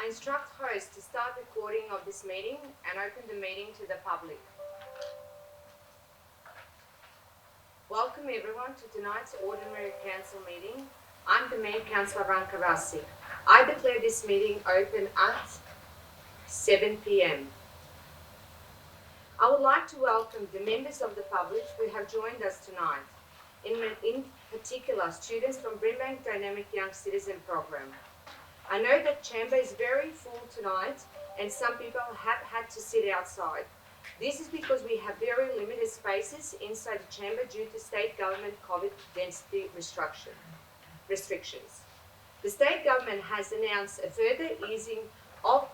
I instruct hosts to start recording of this meeting and open the meeting to the public. Welcome everyone to tonight's Ordinary Council meeting. I'm the Mayor Councillor Ranka Rassi. I declare this meeting open at 7 p.m. I would like to welcome the members of the public who have joined us tonight, in particular students from Brimbank Dynamic Young Citizen Program. I know that chamber is very full tonight and some people have had to sit outside. This is because we have very limited spaces inside the chamber due to state government COVID density restrictions. The state government has announced a further easing of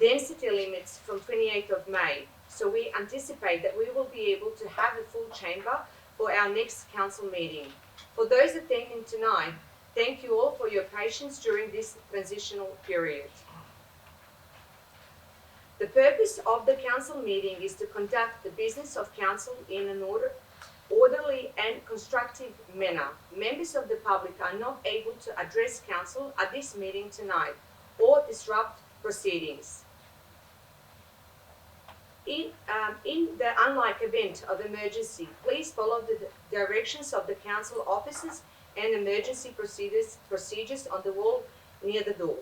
density limits from 28th of May. So we anticipate that we will be able to have a full chamber for our next council meeting. For those attending tonight, thank you all for your patience during this transitional period. The purpose of the council meeting is to conduct the business of council in an orderly and constructive manner. Members of the public are not able to address council at this meeting tonight or disrupt proceedings. In the unlikely event of emergency, please follow the directions of the council officers and emergency procedures on the wall near the door.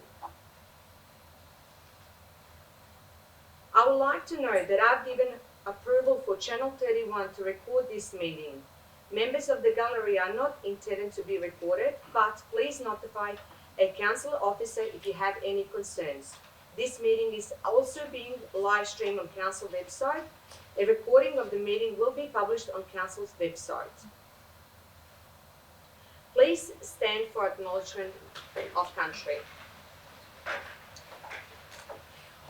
I would like to note that I've given approval for Channel 31 to record this meeting. Members of the gallery are not intended to be recorded, but please notify a council officer if you have any concerns. This meeting is also being live streamed on council website. A recording of the meeting will be published on council's website. Please stand for acknowledgement of country.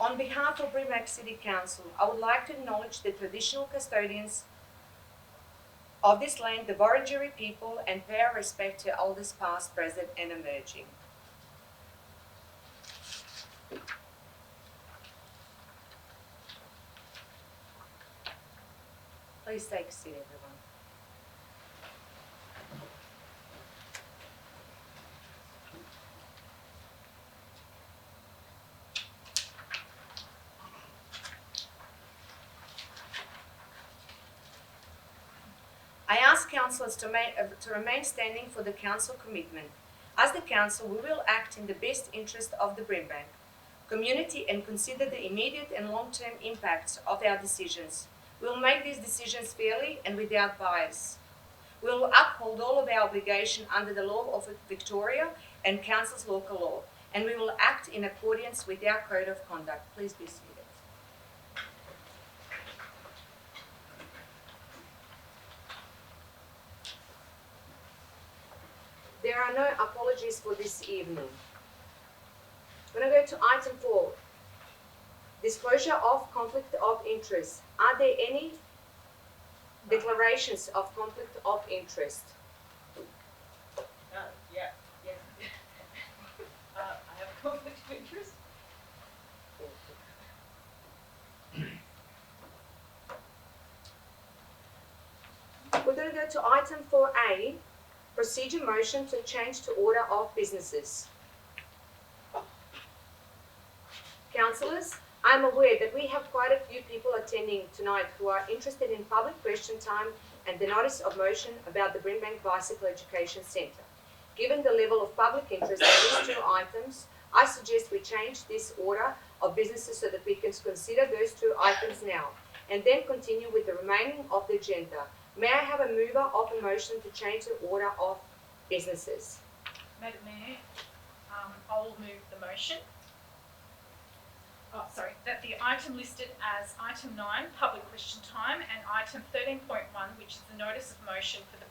On behalf of Brimbank City Council, I would like to acknowledge the traditional custodians of this land, the Wurundjeri people, and pay our respect to elders past, present, and emerging. Please take a seat, everyone. I ask councillors to remain standing for the council commitment. As the council, we will act in the best interest of the Brimbank community and consider the immediate and long-term impacts of our decisions. We will make these decisions fairly and without bias. We will uphold all of our obligations under the law of Victoria and council's local law, and we will act in accordance with our code of conduct. Please be seated. There are no apologies for this evening. We're going to go to item 4. Disclosure of conflict of interest. Are there any declarations of conflict of interest? Yes. I have a conflict of interest. We're going to go to item 4A, procedure motion to change to order of businesses. Councillors, I'm aware that we have quite a few people attending tonight who are interested in public question time and the notice of motion about the Brimbank Bicycle Education Centre. Given the level of public interest in these 2 items, I suggest we change this order of businesses so that we can consider those 2 items now and then continue with the remaining of the agenda. May I have a mover of a motion to change the order of businesses? Madam Mayor, I will move the motion. That the item listed as item 9, public question time, and item 13.1, which is the notice of motion for the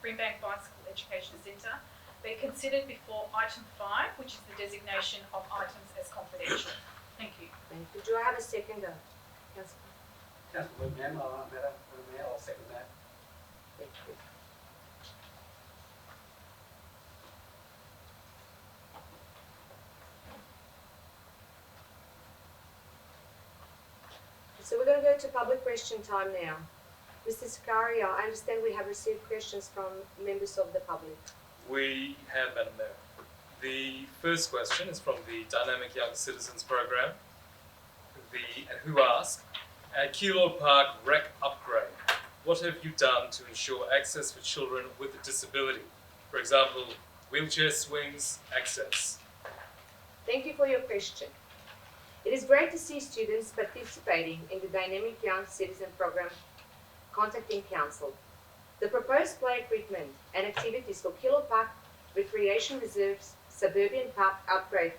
Brimbank Bicycle Education Centre, be considered before item 5, which is the designation of items as confidential. Thank you. Thank you. Do I have a seconder? Councillor Madam Mayor, I'll second that. Thank you. So we're going to go to public question time now. Mr. Scaria, I understand we have received questions from members of the public. We have, Madam Mayor. The first question is from the Dynamic Young Citizens program, who ask, at Kilo Park Rec Upgrade, what have you done to ensure access for children with a disability? For example, wheelchair swings, access. Thank you for your question. It is great to see students participating in the Dynamic Young Citizen program contacting council. The proposed play equipment and activities for Kilo Park Recreation Reserve's suburban park upgrade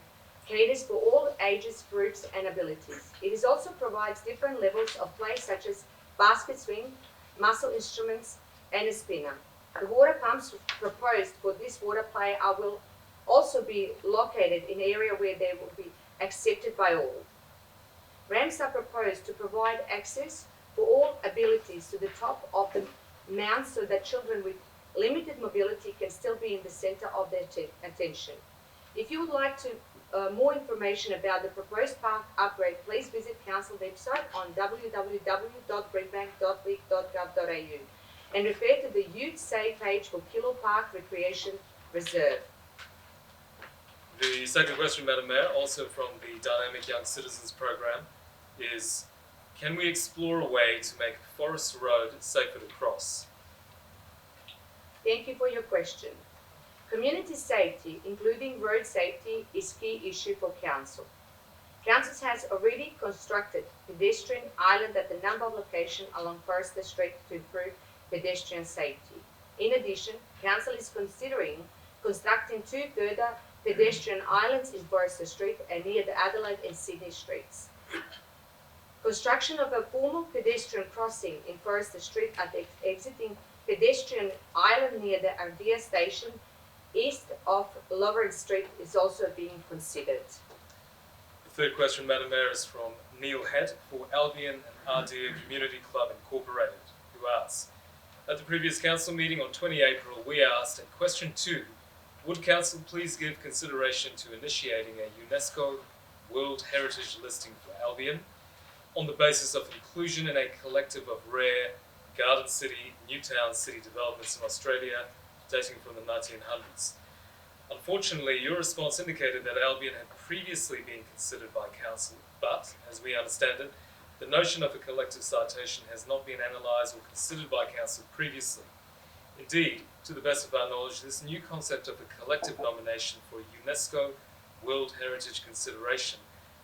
caters for all ages, groups and abilities. It also provides different levels of play such as basket swing, muscle instruments and a spinner. The water pumps proposed for this water play will also be located in an area where they will be accepted by all. Ramps are proposed to provide access for all abilities to the top of the mount so that children with limited mobility can still be in the center of their attention. If you would like to more information about the proposed park upgrade, please visit council website on www.brimbank.league.gov.au and refer to the Youth Say page for Kilo Park Recreation Reserve. The second question, Madam Mayor, also from the Dynamic Young Citizens program, is can we explore a way to make Forest Road safer to cross? Thank you for your question. Community safety, including road safety, is a key issue for council. Council has already constructed pedestrian island at a number of locations along Forester Street to improve pedestrian safety. In addition, council is considering constructing 2 further pedestrian islands in Forester Street and near the Adelaide and Sydney streets. Construction of a formal pedestrian crossing in Forester Street at the exiting pedestrian island near the Ardea station east of Lawrence Street is also being considered. The third question, Madam Mayor, is from Neil Head for Albion and Ardea Community Club Incorporated, who asks, at the previous council meeting on 20 April, we asked in question 2, would council please give consideration to initiating a UNESCO World Heritage listing for Albion on the basis of inclusion in a collective of rare Garden City, Newtown city developments in Australia dating from the 1900s. Unfortunately, your response indicated that Albion had previously been considered by council, but, as we understand it, the notion of a collective citation has not been analysed or considered by council previously. Indeed, to the best of our knowledge, this new concept of a collective nomination for UNESCO World Heritage consideration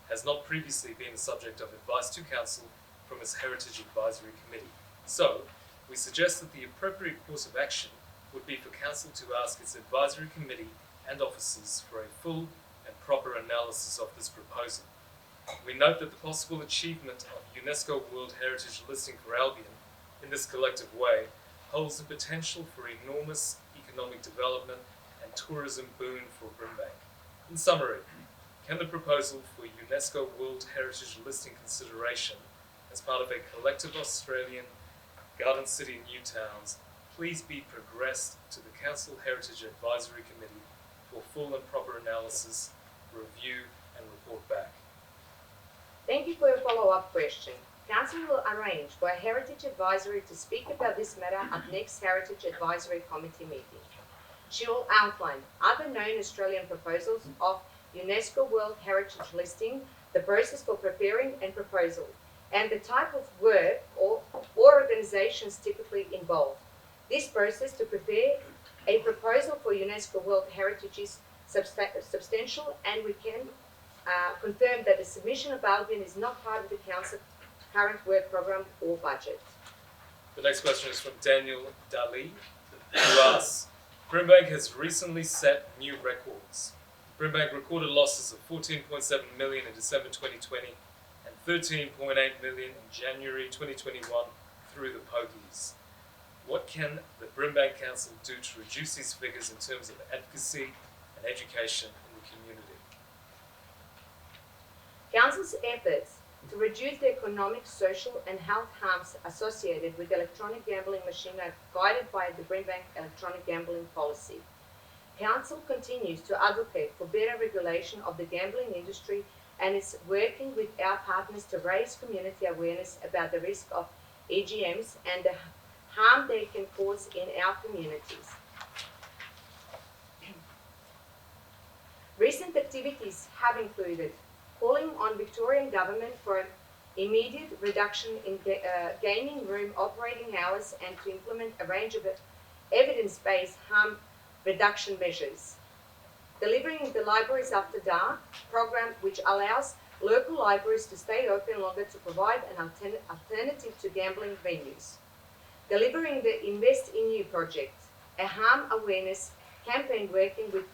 has not previously been the subject of advice to council from its Heritage Advisory Committee. So, we suggest that the appropriate course of action would be for council to ask its advisory committee and officers for a full and proper analysis of this proposal. We note that the possible achievement of UNESCO World Heritage listing for Albion in this collective way holds the potential for enormous economic development and tourism boon for Brimbank. In summary, can the proposal for UNESCO World Heritage listing consideration as part of a collective Australian Garden City Newtowns please be progressed to the Council Heritage Advisory Committee for full and proper analysis, review and report back? Thank you for your follow-up question. Council will arrange for a Heritage Advisory to speak about this matter at next Heritage Advisory Committee meeting. She will outline other known Australian proposals of UNESCO World Heritage listing, the process for preparing and proposal, and the type of work or organizations typically involved. This process to prepare a proposal for UNESCO World Heritage is substantial, and we can confirm that the submission of Albion is not part of the Council's current work program or budget. The next question is from Daniel Dali, who asks, Brimbank has recently set new records. Brimbank recorded losses of 14.7 million in December 2020 and 13.8 million in January 2021 through the pokies. What can the Brimbank Council do to reduce these figures in terms of advocacy and education in the community? Council's efforts to reduce the economic, social and health harms associated with electronic gambling machines are guided by the Brimbank electronic gambling policy. Council continues to advocate for better regulation of the gambling industry and is working with our partners to raise community awareness about the risk of EGMs and the harm they can cause in our communities. Recent activities have included calling on Victorian Government for an immediate reduction in gaming room operating hours and to implement a range of evidence-based harm reduction measures. Delivering the Libraries After Dark program, which allows local libraries to stay open longer to provide an alternative to gambling venues. Delivering the Invest in You project, a harm awareness campaign working with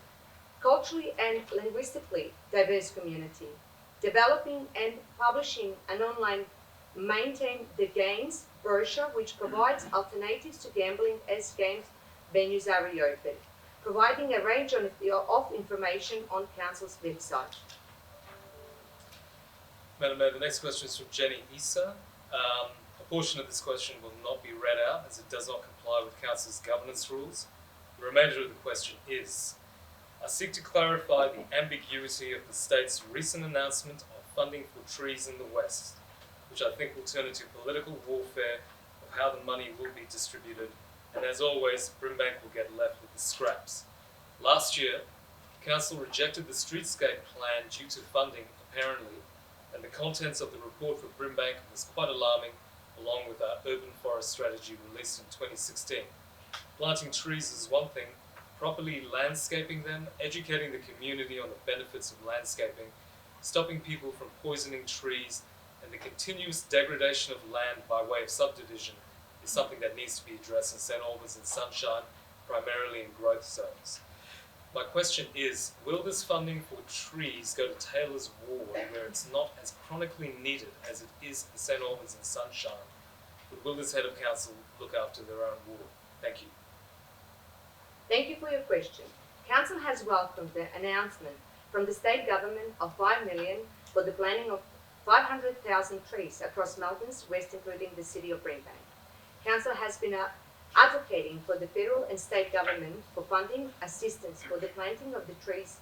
culturally and linguistically diverse community. Developing and publishing an online Maintain the Games brochure which provides alternatives to gambling as games venues are reopened. Providing a range of information on Council's website. Madam Mayor, the next question is from Jenny Issa. A portion of this question will not be read out as it does not comply with Council's governance rules. The remainder of the question is, I seek to clarify the ambiguity of the state's recent announcement of funding for trees in the West, which I think will turn into political warfare of how the money will be distributed, and as always, Brimbank will get left with the scraps. Last year, Council rejected the streetscape plan due to funding, apparently, and the contents of the report for Brimbank was quite alarming, along with our urban forest strategy released in 2016. Planting trees is one thing, properly landscaping them, educating the community on the benefits of landscaping, stopping people from poisoning trees, and the continuous degradation of land by way of subdivision is something that needs to be addressed in St. Albans and Sunshine, primarily in growth zones. My question is, will this funding for trees go to Taylor's Ward, where it's not as chronically needed as it is in St. Albans and Sunshine? But will this head of council look after their own ward? Thank you. Thank you for your question. Council has welcomed the announcement from the state government of $5 million for the planting of 500,000 trees across Melbourne's west, including the city of Brimbank. Council has been advocating for the federal and state government for funding assistance for the planting of the trees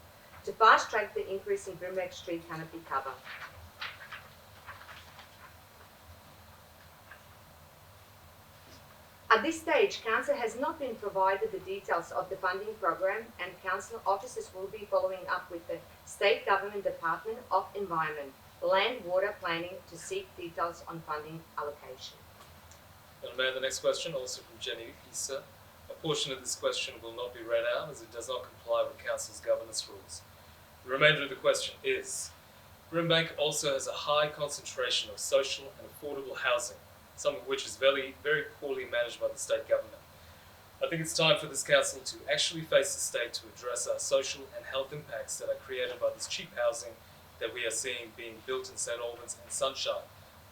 to fast-track the increase in Brimbank tree canopy cover. At this stage, Council has not been provided the details of the funding program, and Council officers will be following up with the State Government Department of Environment, Land, Water Planning to seek details on funding allocation. Madam Mayor, the next question, also from Jenny Issa. A portion of this question will not be read out as it does not comply with Council's governance rules. The remainder of the question is, Brimbank also has a high concentration of social and affordable housing, some of which is very poorly managed by the state government. I think it's time for this council to actually face the state to address our social and health impacts that are created by this cheap housing that we are seeing being built in St. Albans and Sunshine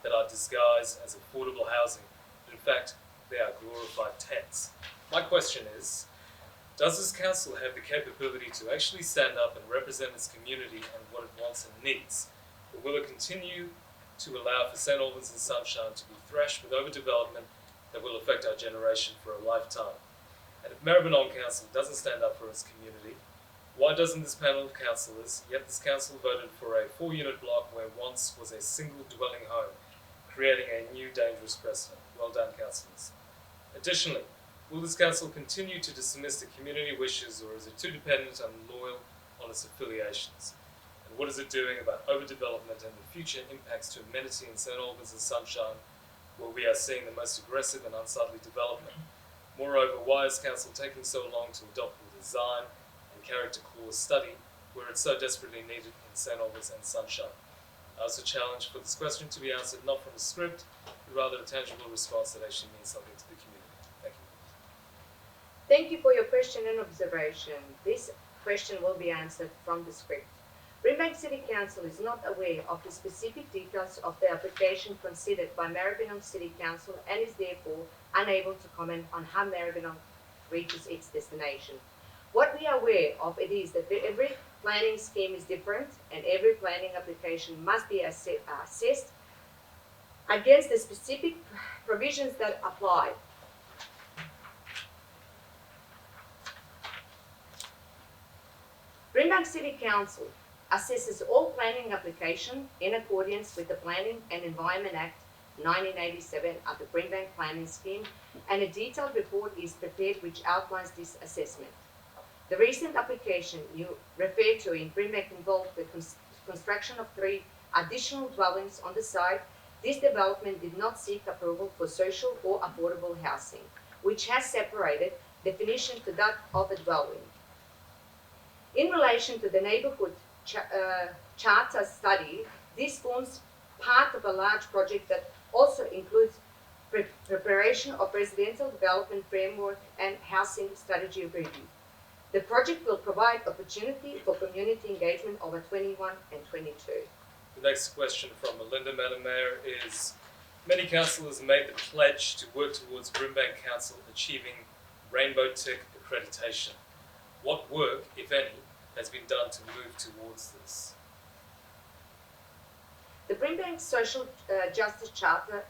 that are disguised as affordable housing. In fact, they are glorified tents. My question is, does this council have the capability to actually stand up and represent its community and what it wants and needs? Or will it continue to allow for St. Albans and Sunshine to be thrashed with overdevelopment that will affect our generation for a lifetime? And if Maribyrnong Council doesn't stand up for its community, why doesn't this panel of councillors, yet this council voted for a 4-unit block where once was a single dwelling home, creating a new dangerous precedent? Well done, councillors. Additionally, will this council continue to dismiss the community wishes, or is it too dependent and loyal on its affiliations? And what is it doing about overdevelopment and the future impacts to amenity in St. Albans and Sunshine, where we are seeing the most aggressive and unsightly development? Moreover, why is council taking so long to adopt the design and character clause study where it's so desperately needed in St. Albans and Sunshine? I also challenge for this question to be answered not from a script, but rather a tangible response that actually means something to the community. Thank you. Thank you for your question and observation. This question will be answered from the script. Brimbank City Council is not aware of the specific details of the application considered by Maribyrnong City Council and is therefore unable to comment on how Maribyrnong reaches its destination. What we are aware of it is that every planning scheme is different and every planning application must be assessed against the specific provisions that apply. Brimbank City Council assesses all planning applications in accordance with the Planning and Environment Act 1987 of the Brimbank Planning Scheme, and a detailed report is prepared which outlines this assessment. The recent application you referred to in Brimbank involved the construction of 3 additional dwellings on the site. This development did not seek approval for social or affordable housing, which has separated definition to that of a dwelling. In relation to the neighbourhood charter study, this forms part of a large project that also includes preparation of residential development framework and housing strategy review. The project will provide opportunity for community engagement over 21 and 22. The next question from Melinda, Madam Mayor, is many councillors made the pledge to work towards Brimbank Council achieving Rainbow Tick accreditation. What work, if any, has been done to move towards this? The Brimbank Social Justice Charter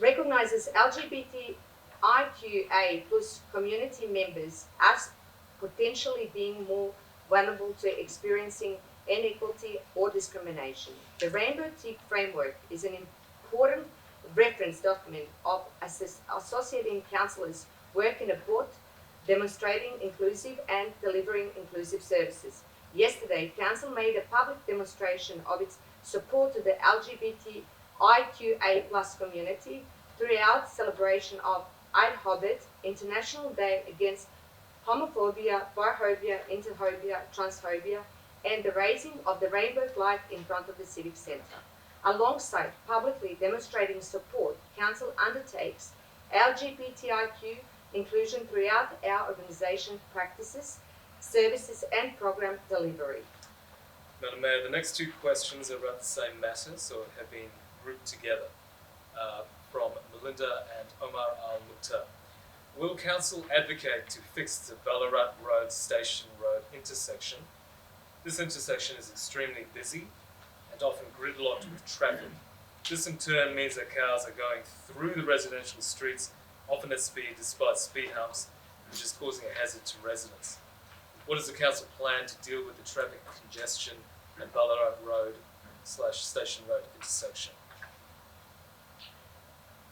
recognizes LGBTIQA plus community members as potentially being more vulnerable to experiencing inequality or discrimination. The Rainbow Tick framework is an important reference document of associating councillors working abroad, demonstrating inclusive and delivering inclusive services. Yesterday, Council made a public demonstration of its support to the LGBTIQA plus community throughout celebration of Eid Hobbit, International Day Against Homophobia, Biphobia, Interphobia, Transphobia, and the raising of the rainbow flag in front of the Civic Centre. Alongside publicly demonstrating support, Council undertakes LGBTIQ inclusion throughout our organisation practices, services and program delivery. Madam Mayor, the next 2 questions are about the same matter, so have been grouped together from Melinda and Omar Al-Mukhtar. Will Council advocate to fix the Ballarat Road Station Road intersection? This intersection is extremely busy and often gridlocked with traffic. This in turn means that cars are going through the residential streets, often at speed despite speed humps, which is causing a hazard to residents. What does the Council plan to deal with the traffic congestion at Ballarat Road / Station Road intersection?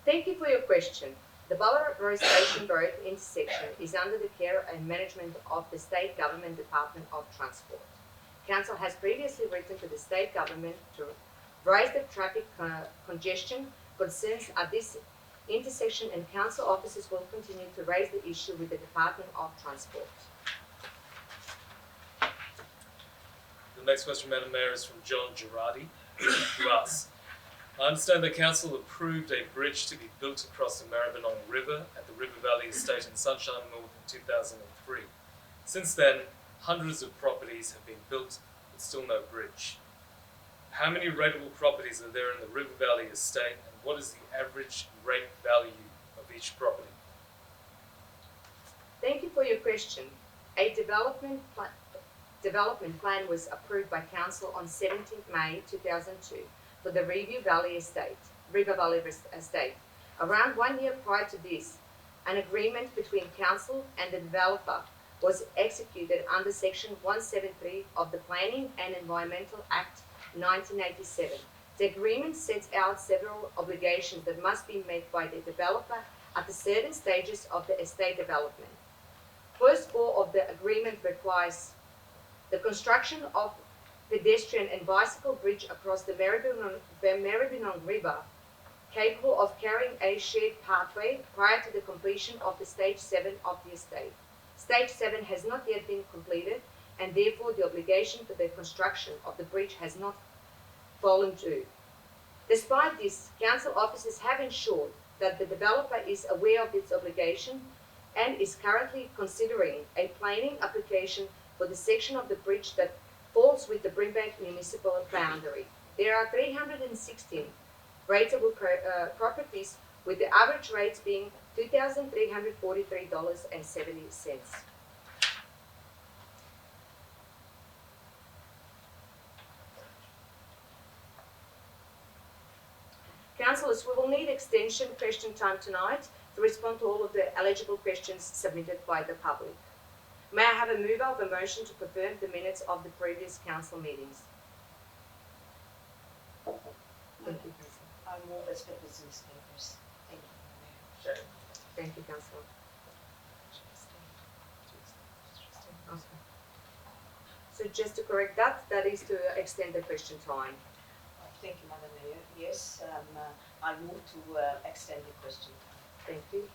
Thank you for your question. The Ballarat Road Station Road intersection is under the care and management of the State Government Department of Transport. Council has previously written to the State Government to raise the traffic congestion concerns at this intersection, and Council officers will continue to raise the issue with the Department of Transport. The next question, Madam Mayor, is from John Girardi, who asks, I understand the Council approved a bridge to be built across the Maribyrnong River at the River Valley Estate in Sunshine North in 2003. Since then, hundreds of properties have been built, but still no bridge. How many rateable properties are there in the River Valley Estate, and what is the average rate value of each property? Thank you for your question. A development plan was approved by Council on 17th May 2002 for the River Valley Estate. Around 1 year prior to this, an agreement between Council and the developer was executed under Section 173 of the Planning and Environmental Act 1987. The agreement sets out several obligations that must be met by the developer at the certain stages of the estate development. First 4 of the agreement requires the construction of pedestrian and bicycle bridge across the Maribyrnong River, capable of carrying a shared pathway prior to the completion of the Stage 7 of the estate. Stage 7 has not yet been completed, and therefore the obligation for the construction of the bridge has not fallen due. Despite this, Council officers have ensured that the developer is aware of its obligation and is currently considering a planning application for the section of the bridge that falls with the Brimbank municipal boundary. There are 316 rateable properties, with the average rates being $2,343.70. Councillors, we will need extension question time tonight to respond to all of the eligible questions submitted by the public. May I have a mover of a motion to confirm the minutes of the previous council meetings? Thank you, Councillor. I move as papers in newspapers. Thank you, Mayor. Thank you, Councillor. Councillor. So just to correct that, that is to extend the question time. Thank you, Madam Mayor. Yes, I move to extend the question. Thank you.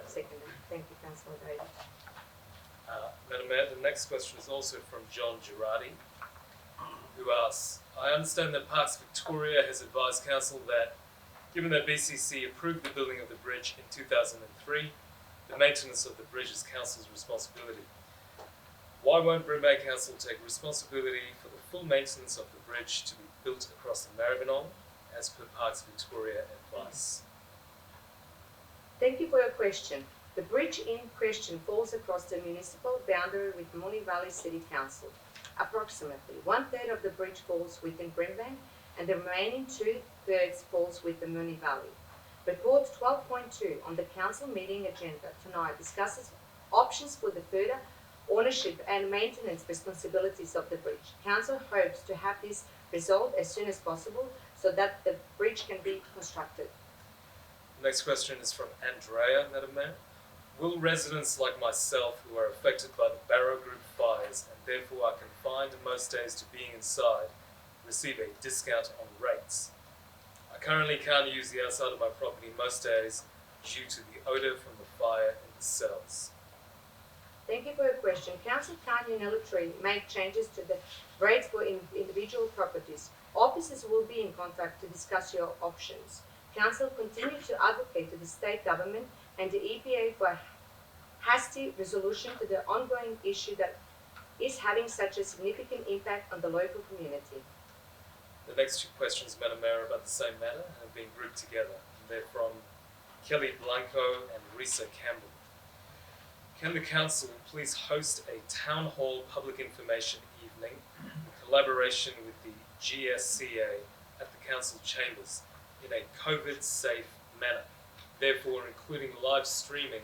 Seconded. Thank you, Councillor David. Madam Mayor, the next question is also from John Girardi, who asks, I understand that Parks Victoria has advised Council that, given that BCC approved the building of the bridge in 2003, the maintenance of the bridge is Council's responsibility. Why won't Brimbank Council take responsibility for the full maintenance of the bridge to be built across the Maribyrnong, as per Parks Victoria advice? Thank you for your question. The bridge in question falls across the municipal boundary with Moonee Valley City Council. Approximately 1/3 of the bridge falls within Brimbank and the remaining 2/3 falls within Moonee Valley. Report 12.2 on the council meeting agenda tonight discusses options for the further ownership and maintenance responsibilities of the bridge. Council hopes to have this resolved as soon as possible so that the bridge can be constructed. Next question is from Andrea, Madam Mayor. Will residents like myself who are affected by the Barrow Group fires and therefore are confined most days to being inside receive a discount on rates? I currently can't use the outside of my property most days due to the odour from the fire in the cells. Thank you for your question. Council can't unilaterally make changes to the rates for individual properties. Officers will be in contact to discuss your options. Council continues to advocate to the state government and the EPA for a hasty resolution to the ongoing issue that is having such a significant impact on the local community. The next two questions, Madam Mayor, are about the same matter and have been grouped together. They're from Kelly Blanco and Risa Campbell. Can the Council please host a Town Hall public information evening in collaboration with the GSCA at the Council Chambers in a COVID-safe manner, therefore including live streaming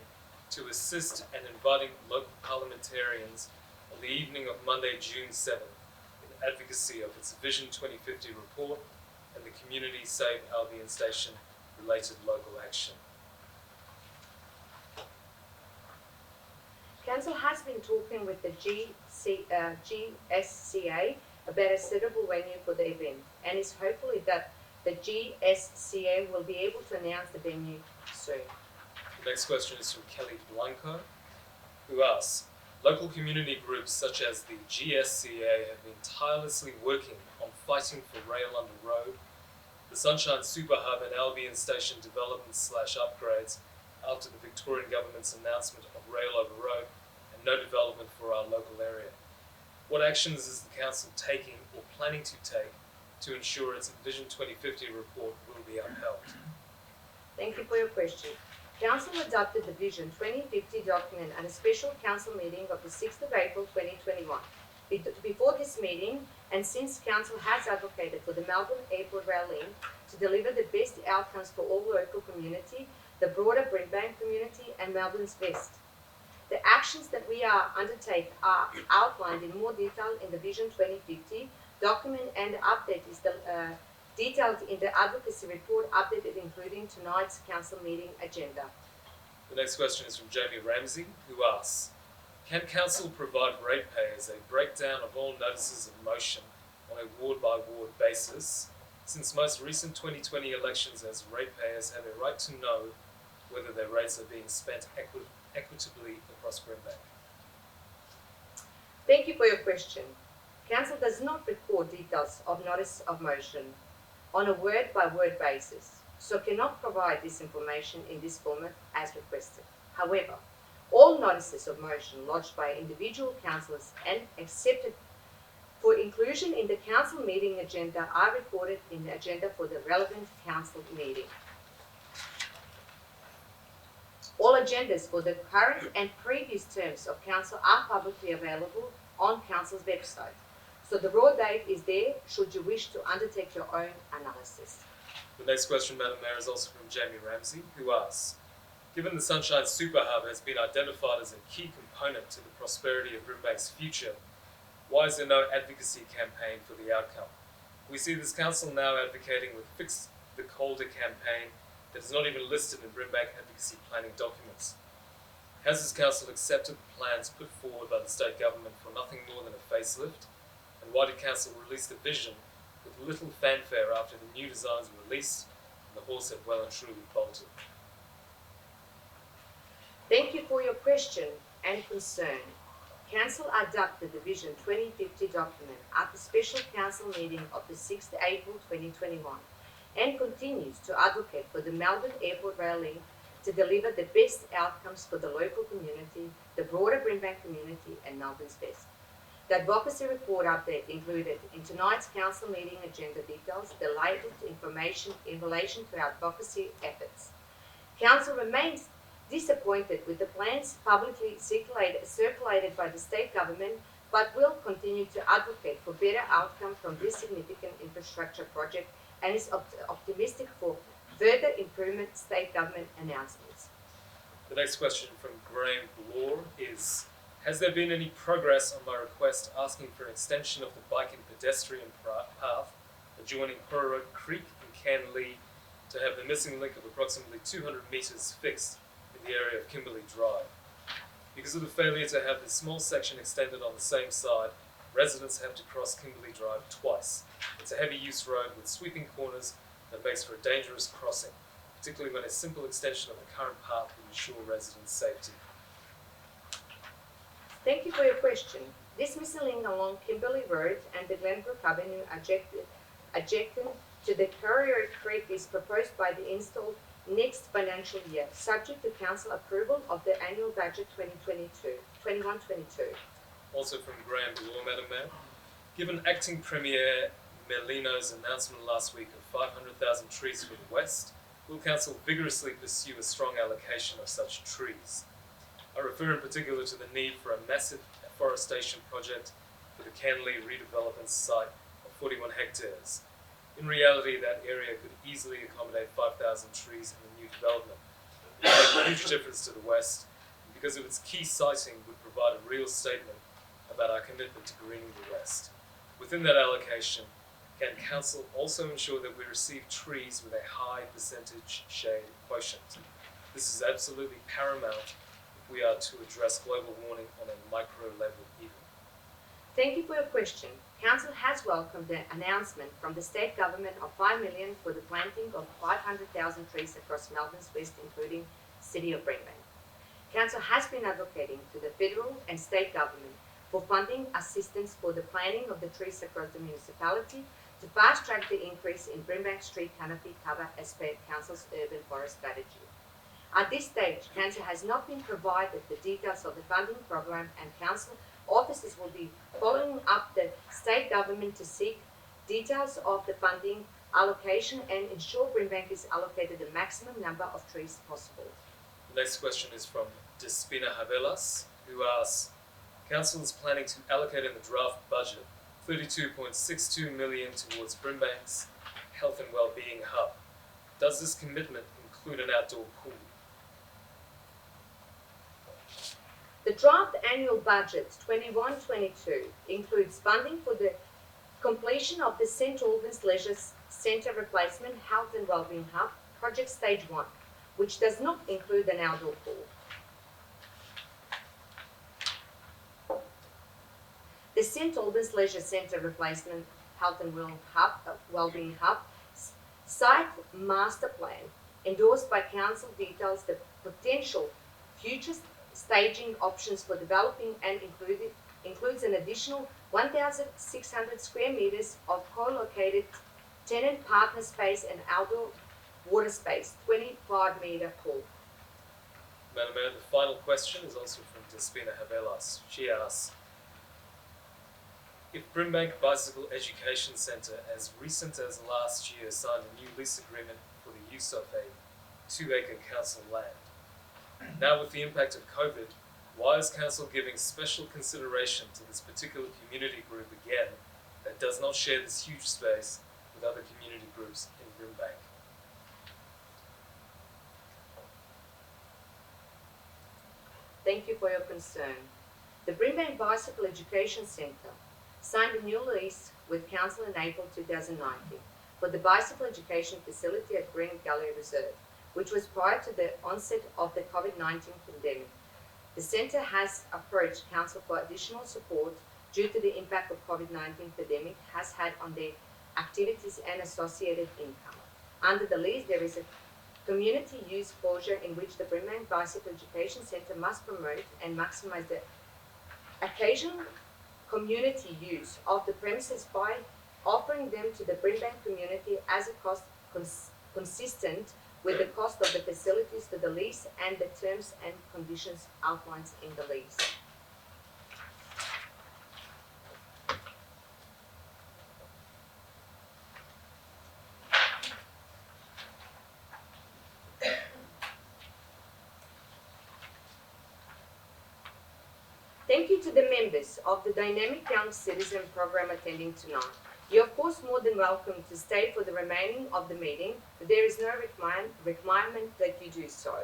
to assist and inviting local parliamentarians on the evening of Monday, June 7th in advocacy of its Vision 2050 report and the Community Save Albion Station related local action? Council has been talking with the GSCA about a suitable venue for the event and is hopeful that the GSCA will be able to announce the venue soon. The next question is from Kelly Blanco, who asks, local community groups such as the GSCA have been tirelessly working on fighting for rail under road, the Sunshine Super Hub and Albion Station development / upgrades after the Victorian Government's announcement of rail over road and no development for our local area. What actions is the Council taking or planning to take to ensure its Vision 2050 report will be upheld? Thank you for your question. Council adopted the Vision 2050 document at a special council meeting of the 6th of April 2021. Before this meeting, and since Council has advocated for the Melbourne Airport Rail Link to deliver the best outcomes for all local community, the broader Brimbank community and Melbourne's West. The actions that we are undertake are outlined in more detail in the Vision 2050 document, and the update is detailed in the advocacy report updated including tonight's council meeting agenda. The next question is from Jamie Ramsey, who asks, can Council provide ratepayers a breakdown of all notices of motion on a ward-by-ward basis, since most recent 2020 elections, as ratepayers have a right to know whether their rates are being spent equitably across Brimbank? Thank you for your question. Council does not record details of notice of motion on a word-by-word basis, so cannot provide this information in this format as requested. However, all notices of motion lodged by individual councillors and accepted for inclusion in the council meeting agenda are recorded in the agenda for the relevant council meeting. All agendas for the current and previous terms of council are publicly available on council's website, so the raw date is there should you wish to undertake your own analysis. The next question, Madam Mayor, is also from Jamie Ramsey, who asks, given the Sunshine Super Hub has been identified as a key component to the prosperity of Brimbank's future, why is there no advocacy campaign for the outcome? We see this council now advocating with Fix the Calder campaign that is not even listed in Brimbank advocacy planning documents. Has this council accepted the plans put forward by the state government for nothing more than a facelift? And why did council release the vision with little fanfare after the new designs were released and the horse had well and truly bolted? Thank you for your question and concern. Council adopted the Vision 2050 document at the special council meeting of the 6th April 2021 and continues to advocate for the Melbourne Airport Rail Link to deliver the best outcomes for the local community, the broader Brimbank community and Melbourne's best. The advocacy report update included in tonight's council meeting agenda details the latest information in relation to our advocacy efforts. Council remains disappointed with the plans publicly circulated by the state government, but will continue to advocate for better outcome from this significant infrastructure project and is optimistic for further improvement state government announcements. The next question from Graham Bloor is, has there been any progress on my request asking for an extension of the bike and pedestrian path adjoining Kororoit Creek in Canley to have the missing link of approximately 200 metres fixed in the area of Kimberley Drive? Because of the failure to have this small section extended on the same side, residents have to cross Kimberley Drive twice. It's a heavy use road with sweeping corners that makes for a dangerous crossing, particularly when a simple extension of the current path would ensure residents' safety. Thank you for your question. This missing link along Kimberley Road and the Glenbrook Avenue adjacent to the Kororoit Creek is proposed by the installed next financial year, subject to council approval of the annual budget 21-22. Also from Graham Bloor, Madam Mayor. Given Acting Premier Merlino's announcement last week of 500,000 trees for the West, will Council vigorously pursue a strong allocation of such trees? I refer in particular to the need for a massive afforestation project for the Canley redevelopment site of 41 hectares. In reality, that area could easily accommodate 5,000 trees in the new development. It would make a huge difference to the West, and because of its key siting would provide a real statement about our commitment to greening the West. Within that allocation, can Council also ensure that we receive trees with a high percentage shade quotient? This is absolutely paramount if we are to address global warming on a micro level even. Thank you for your question. Council has welcomed the announcement from the state government of $5 million for the planting of 500,000 trees across Melbourne's west, including City of Brimbank. Council has been advocating to the federal and state government for funding assistance for the planting of the trees across the municipality to fast-track the increase in Brimbank street canopy cover as per Council's urban forest strategy. At this stage, Council has not been provided the details of the funding program, and Council officers will be following up the state government to seek details of the funding allocation and ensure Brimbank is allocated the maximum number of trees possible. The next question is from Despina Havelas, who asks, Council is planning to allocate in the draft budget $32.62 million towards Brimbank's Health and Wellbeing Hub. Does this commitment include an outdoor pool? The draft annual budget 21-22 includes funding for the completion of the St Albans Leisure Centre Replacement Health and Wellbeing Hub, Project Stage 1, which does not include an outdoor pool. The St Albans Leisure Centre Replacement Health and Wellbeing Hub site master plan endorsed by Council details the potential future staging options for developing and includes an additional 1,600 square metres of co-located tenant partner space and outdoor water space, 25-metre pool. Madam Mayor, the final question is also from Despina Havelas. She asks, if Brimbank Bicycle Education Centre, as recent as last year, signed a new lease agreement for the use of a 2-acre council land, now with the impact of COVID, why is Council giving special consideration to this particular community group again that does not share this huge space with other community groups in Brimbank? Thank you for your concern. The Brimbank Bicycle Education Centre signed a new lease with Council in April 2019 for the bicycle education facility at Green Gully Reserve, which was prior to the onset of the COVID-19 pandemic. The centre has approached Council for additional support due to the impact of COVID-19 pandemic has had on their activities and associated income. Under the lease, there is a community use closure in which the Brimbank Bicycle Education Centre must promote and maximise the occasional community use of the premises by offering them to the Brimbank community as a cost consistent with the cost of the facilities to the lease and the terms and conditions outlined in the lease. Thank you to the members of the Dynamic Young Citizen Program attending tonight. You're of course more than welcome to stay for the remaining of the meeting, but there is no requirement that you do so.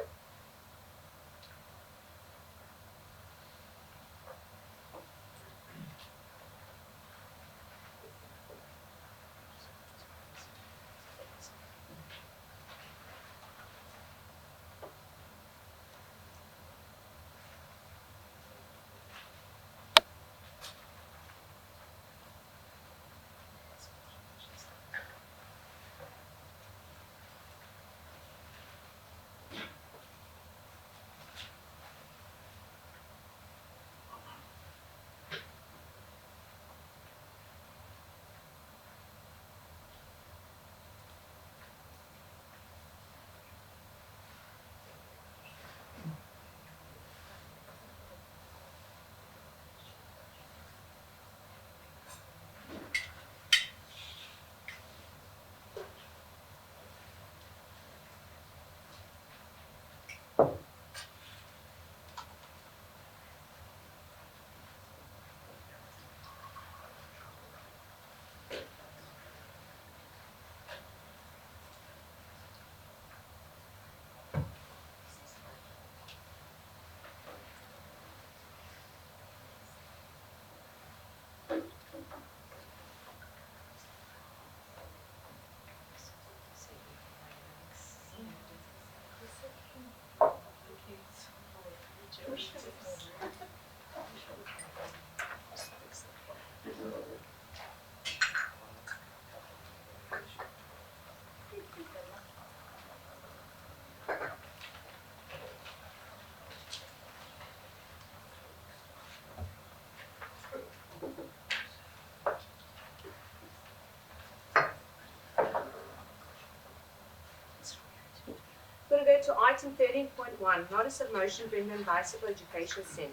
We're going to go to item 13.1, Notice of Motion, Brimbank Bicycle Education Centre.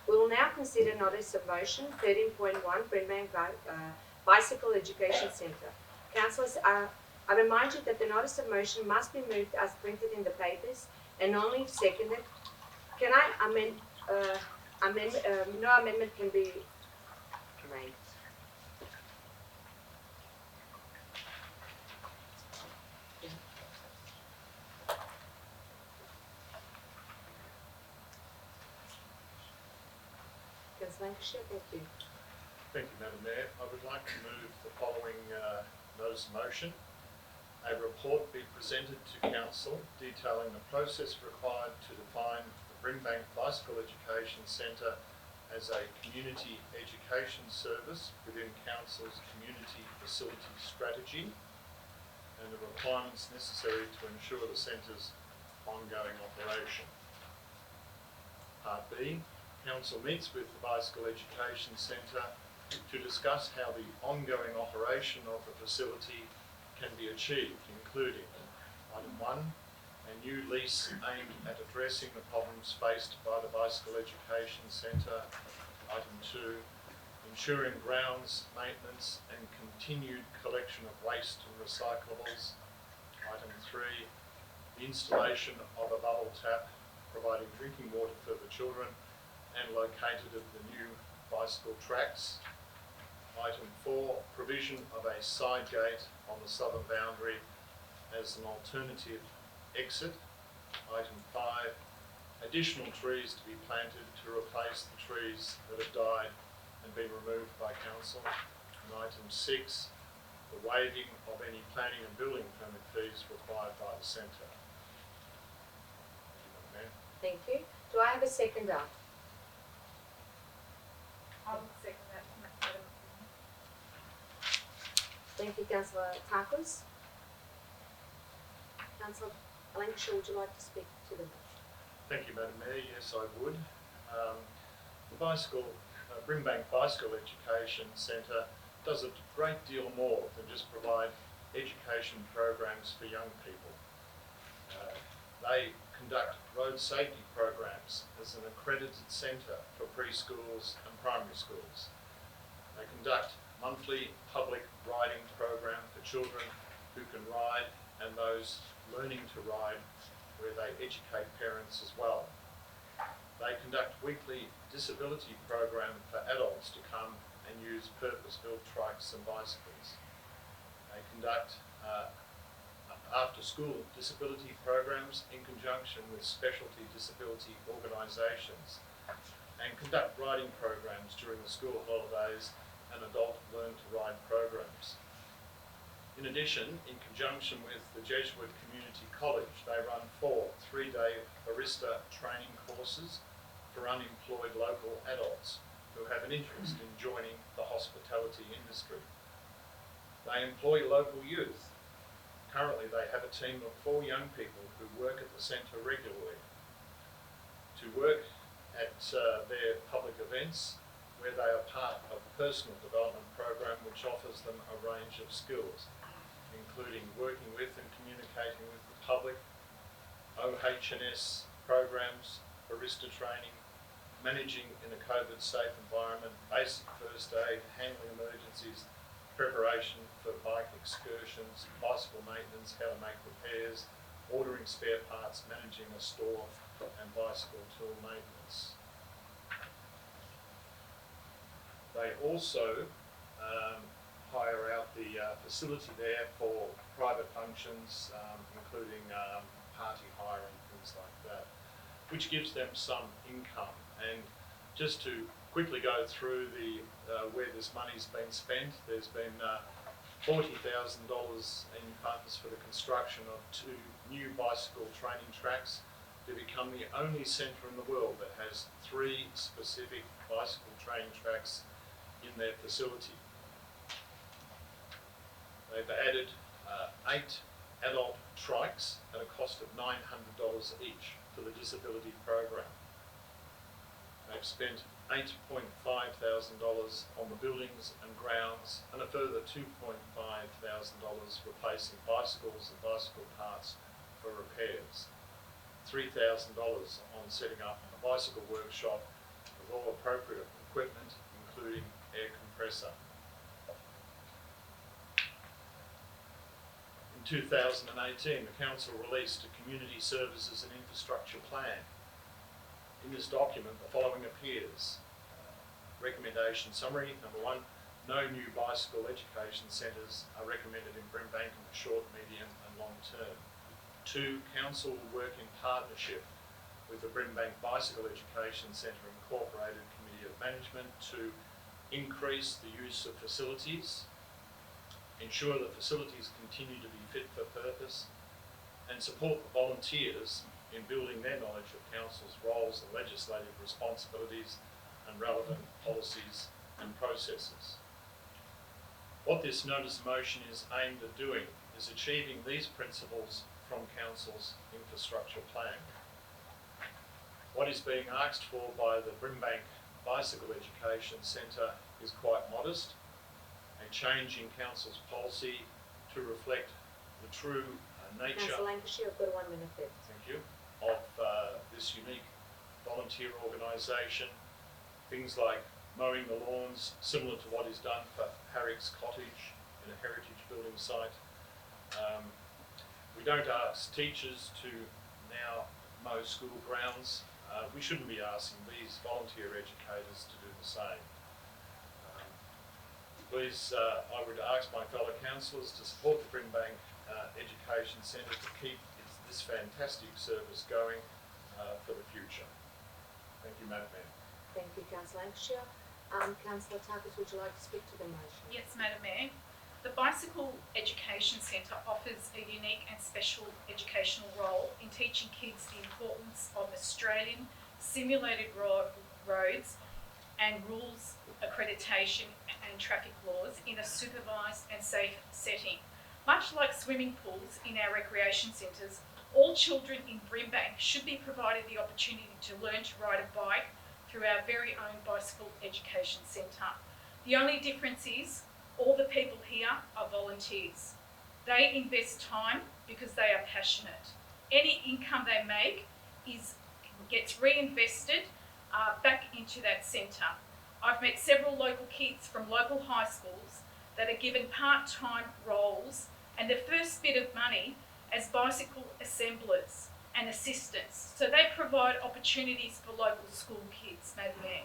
We will now consider Notice of Motion 13.1, Brimbank Bicycle Education Centre. Councillors, I remind you that the Notice of Motion must be moved as printed in the papers and only if seconded. Can I amend, no amendment can be made. Councillor, thank you. Thank you, Madam Mayor. I would like to move the following notice of motion. A report be presented to Council detailing the process required to define the Brimbank Bicycle Education Centre as a community education service within Council's community facility strategy and the requirements necessary to ensure the Centre's ongoing operation. Part B. Council meets with the Bicycle Education Centre to discuss how the ongoing operation of the facility can be achieved, including item 1, a new lease aimed at addressing the problems faced by the Bicycle Education Centre. Item 2, ensuring grounds maintenance and continued collection of waste and recyclables. Item 3, the installation of a bubble tap providing drinking water for the children and located at the new bicycle tracks. Item 4, provision of a side gate on the southern boundary as an alternative exit. Item 5, additional trees to be planted to replace the trees that have died and been removed by Council. And item 6, the waiving of any planning and building permit fees required by the Centre. Thank you. Do Do I have a seconder? I will second that, Madam. Thank you, Councillor Takis. Councillor Lancashire, would you like to speak to the motion? Thank you, Madam Mayor. Yes, I would. The Brimbank Bicycle Education Centre does a great deal more than just provide education programs for young people. They conduct road safety programs as an accredited centre for preschools and primary schools. They conduct monthly public riding program for children who can ride and those learning to ride, where they educate parents as well. They conduct weekly disability program for adults to come and use purpose-built trikes and bicycles. They conduct after-school disability programs in conjunction with specialty disability organisations, and conduct riding programs during the school holidays and adult learn to ride programs. In addition, in conjunction with the Jesuit Community College, they run 4 3-day barista training courses for unemployed local adults who have an interest in joining the hospitality industry. They employ local youth. Currently, they have a team of 4 young people who work at the centre regularly to work at their public events, where they are part of a personal development program which offers them a range of skills, including working with and communicating with the public, OH&S programs, barista training, managing in a COVID-safe environment, basic first aid, handling emergencies, preparation for bike excursions, bicycle maintenance, how to make repairs, ordering spare parts, managing a store, and bicycle tool maintenance. They also hire out the facility there for private functions, including party hire and things like that, which gives them some income. And just to quickly go through the where this money's been spent, there's been $40,000 in funds for the construction of 2 new bicycle training tracks to become the only centre in the world that has 3 specific bicycle training tracks in their facility. They've added 8 adult trikes at a cost of $900 each for the disability program. They've spent $8,500 on the buildings and grounds, and a further $2,500 replacing bicycles and bicycle parts for repairs. $3,000 on setting up a bicycle workshop with all appropriate equipment, including air compressor. In 2018, the Council released a Community Services and Infrastructure Plan. In this document, the following appears. Recommendation summary. Number 1, no new bicycle education centres are recommended in Brimbank in the short, medium and long term. 2, Council will work in partnership with the Brimbank Bicycle Education Centre Incorporated Committee of Management to increase the use of facilities, ensure that facilities continue to be fit for purpose, and support the volunteers in building their knowledge of Council's roles and legislative responsibilities and relevant policies and processes. What this notice of motion is aimed at doing is achieving these principles from Council's infrastructure plan. What is being asked for by the Brimbank Bicycle Education Centre is quite modest, a change in Council's policy to reflect the true nature. Councillor Lancashire, I've got 1 minute left. Thank you. Of this unique volunteer organisation, things like mowing the lawns, similar to what is done for Harrick's Cottage in a heritage building site. We don't ask teachers to now mow school grounds. We shouldn't be asking these volunteer educators to do the same. Please, I would ask my fellow councillors to support the Brimbank Education Centre to keep this fantastic service going for the future. Thank you, Madam Mayor. Thank you, Councillor Lancashire. Councillor Takis, would you like to speak to the motion? Yes, Madam Mayor. The Bicycle Education Centre offers a unique and special educational role in teaching kids the importance of Australian simulated roads and rules accreditation and traffic laws in a supervised and safe setting. Much like swimming pools in our recreation centres, all children in Brimbank should be provided the opportunity to learn to ride a bike through our very own bicycle education centre. The only difference is all the people here are volunteers. They invest time because they are passionate. Any income they make gets reinvested back into that centre. I've met several local kids from local high schools that are given part-time roles and their first bit of money as bicycle assemblers and assistants. So they provide opportunities for local school kids, Madam Mayor.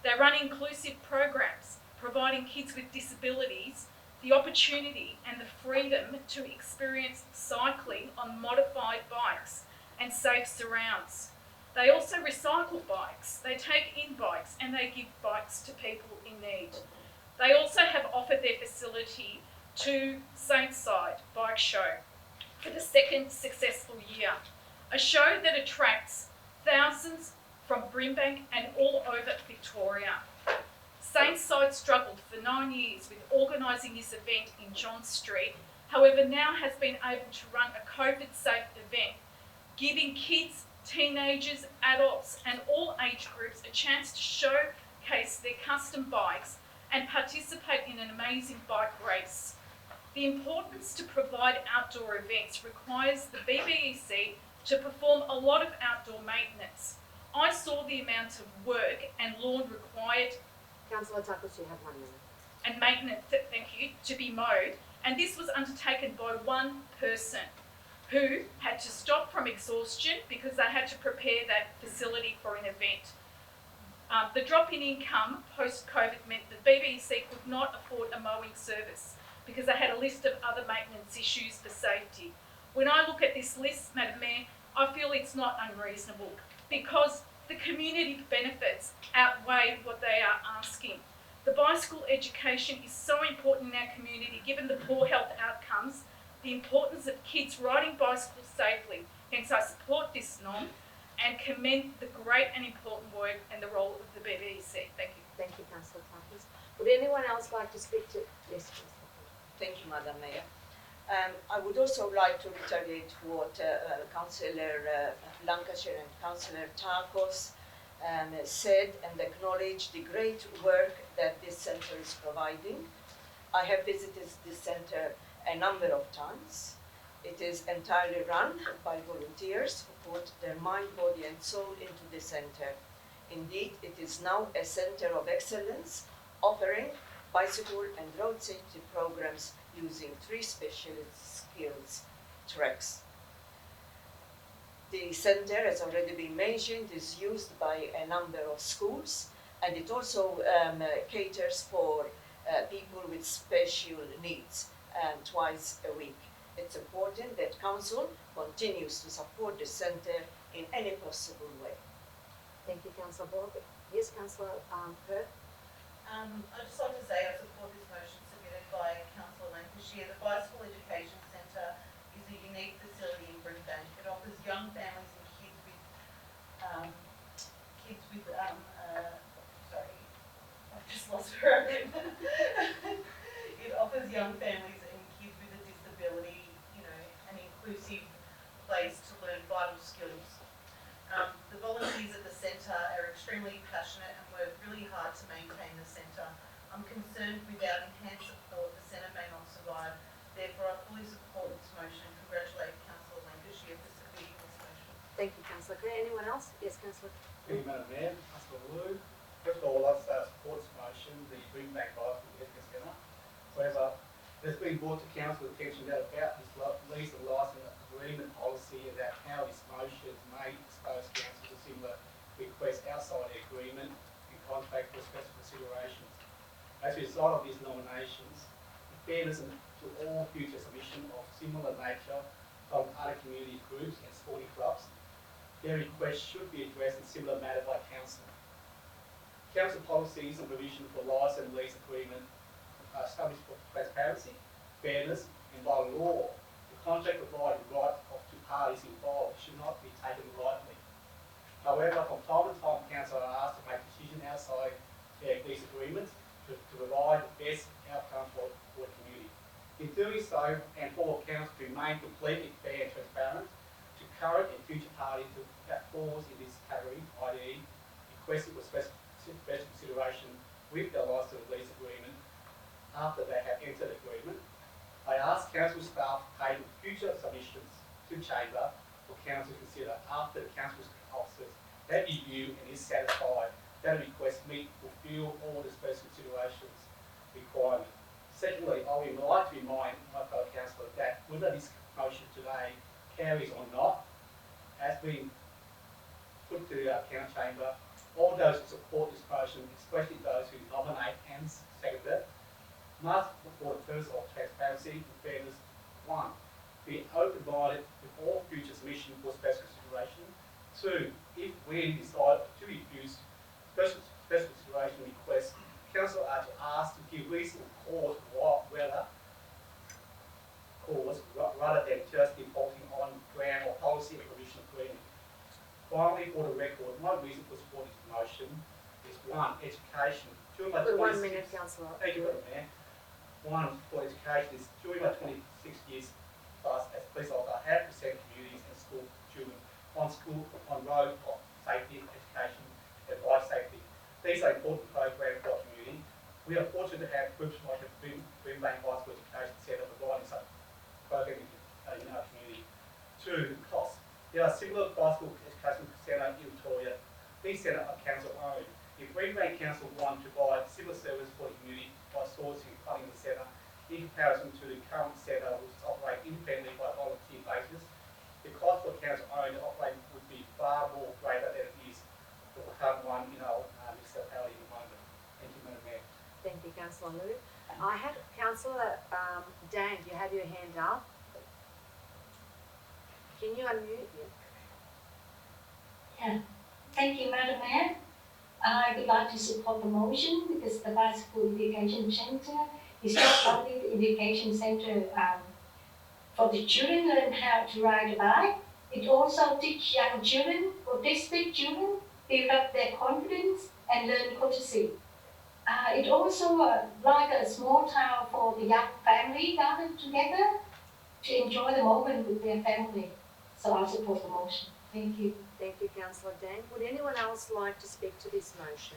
They run inclusive programs, providing kids with disabilities the opportunity and the freedom to experience cycling on modified bikes and safe surrounds. They also recycle bikes, they take in bikes and they give bikes to people in need. They also have offered their facility to Saintside Bike Show for the second successful year, a show that attracts thousands from Brimbank and all over Victoria. Saintside struggled for 9 years with organising this event in John Street, however now has been able to run a COVID-safe event, giving kids, teenagers, adults and all age groups a chance to showcase their custom bikes and participate in an amazing bike race. The importance to provide outdoor events requires the BBEC to perform a lot of outdoor maintenance. I saw the amount of work and lawn required Councillor Tuckles, you have 1 minute. and maintenance, thank you, to be mowed, and this was undertaken by one person who had to stop from exhaustion because they had to prepare that facility for an event. The drop in income post-COVID meant that BBEC could not afford a mowing service because they had a list of other maintenance issues for safety. When I look at this list, Madam Mayor, I feel it's not unreasonable because the community benefits outweigh what they are asking. The bicycle education is so important in our community given the poor health outcomes, the importance of kids riding bicycles safely. Hence I support this norm and commend the great and important work and the role of the BBEC. Thank you. Thank you, Councillor Tuckles. Would anyone else like to speak to? Yes, Councillor. Thank you, Madam Mayor. I would also like to reiterate what Councillor Lancashire and Councillor Tarkos said and acknowledge the great work that this centre is providing. I have visited this centre a number of times. It is entirely run by volunteers who put their mind, body and soul into the centre. Indeed, it is now a centre of excellence offering bicycle and road safety programs using 3 specialist skills tracks. The centre, has already been mentioned, is used by a number of schools and it also caters for people with special needs twice a week. It's important that Council continues to support the centre in any possible way. Thank you, Councillor Borg. Yes, Councillor Perth. I'd just like to say I support this motion submitted by Councillor Lancashire. The Bicycle Education Centre is a unique facility in Brimbank. It offers young families and sorry, I've just lost where I've been. It offers young families and kids with a disability, an inclusive place to learn vital skills. The volunteers at the centre are extremely passionate and work really hard to maintain the centre. I'm concerned without enhanced support, the centre may not survive. Therefore, I fully support this motion and congratulate Councillor Lancashire for submitting this motion. Thank you, Councillor. Okay, anyone else? Yes, Councillor. Thank you, Madam Mayor. Councillor Wu. First of all, I support this motion, the Brimbank Bicycle Education Centre. However, there's been brought to Council's attention that about this lease and licence agreement policy about how this motion may expose Council to similar requests outside the agreement and contract for special considerations. As a result of these nominations, in fairness to all future submission of similar nature from other community groups and sporting clubs, their requests should be addressed in similar manner by Council. Council policies and provision for licence and lease agreement are established for transparency, fairness, and by law, the contract providing right of 2 parties involved should not be taken lightly. However, from time to time, council are asked to make decisions outside these agreements to provide the best outcome for the community. In doing so, and for council to remain completely fair and transparent to current and future parties that falls in this category, i.e. requesting for special consideration with the license lease agreement after they have entered agreement, I ask council staff to table future submissions to Chamber for council to consider after the council's officers have reviewed and is satisfied that a request meet fulfil all the special considerations requirement. Secondly, I would like to remind my fellow councillors that whether this motion today carries or not, has been put to our council chamber, all those who support this motion, especially those who nominate and second it, must, for the purpose of transparency and fairness, 1, be open-minded with all future submission for special consideration. 2, if we decide to refuse special consideration requests, council are to ask to give reasonable cause rather than just defaulting on ground or policy or provision agreement. Finally, for the record, my reason for supporting this motion is 1, education. During my For 1 26 minute, councillor. Thank you, Madam Mayor. 1, for education is during my 26 years plus as police officer, I have presented communities and school children on road safety, education and bike safety. These are important programs for our community. We are fortunate to have groups like the Greenbank Bicycle Education Centre providing such programming in our community. 2, cost. There are similar bicycle education centres in Victoria. These centres are council owned. If Greenbank Council want to provide similar service for the community by sourcing funding the centre, in comparison to the current centre which operate independently by volunteer basis, the cost for council owned to operate would be far more greater than it is for the current one in our municipality at the moment. Thank you, Madam Mayor. Thank you, councillor Lou. I have councillor Dan, you have your hand up. Can you unmute? Yeah. Thank you, Madam Mayor. I would like to support the motion because the Bicycle Education Centre is not only the education centre for the children learn how to ride a bike. It also teaches young children, autistic children, build up their confidence and learn courtesy. It also like a small town for the young family gathered together to enjoy the moment with their family. So I support the motion. Thank you. Thank you, councillor Dan. Would anyone else like to speak to this motion?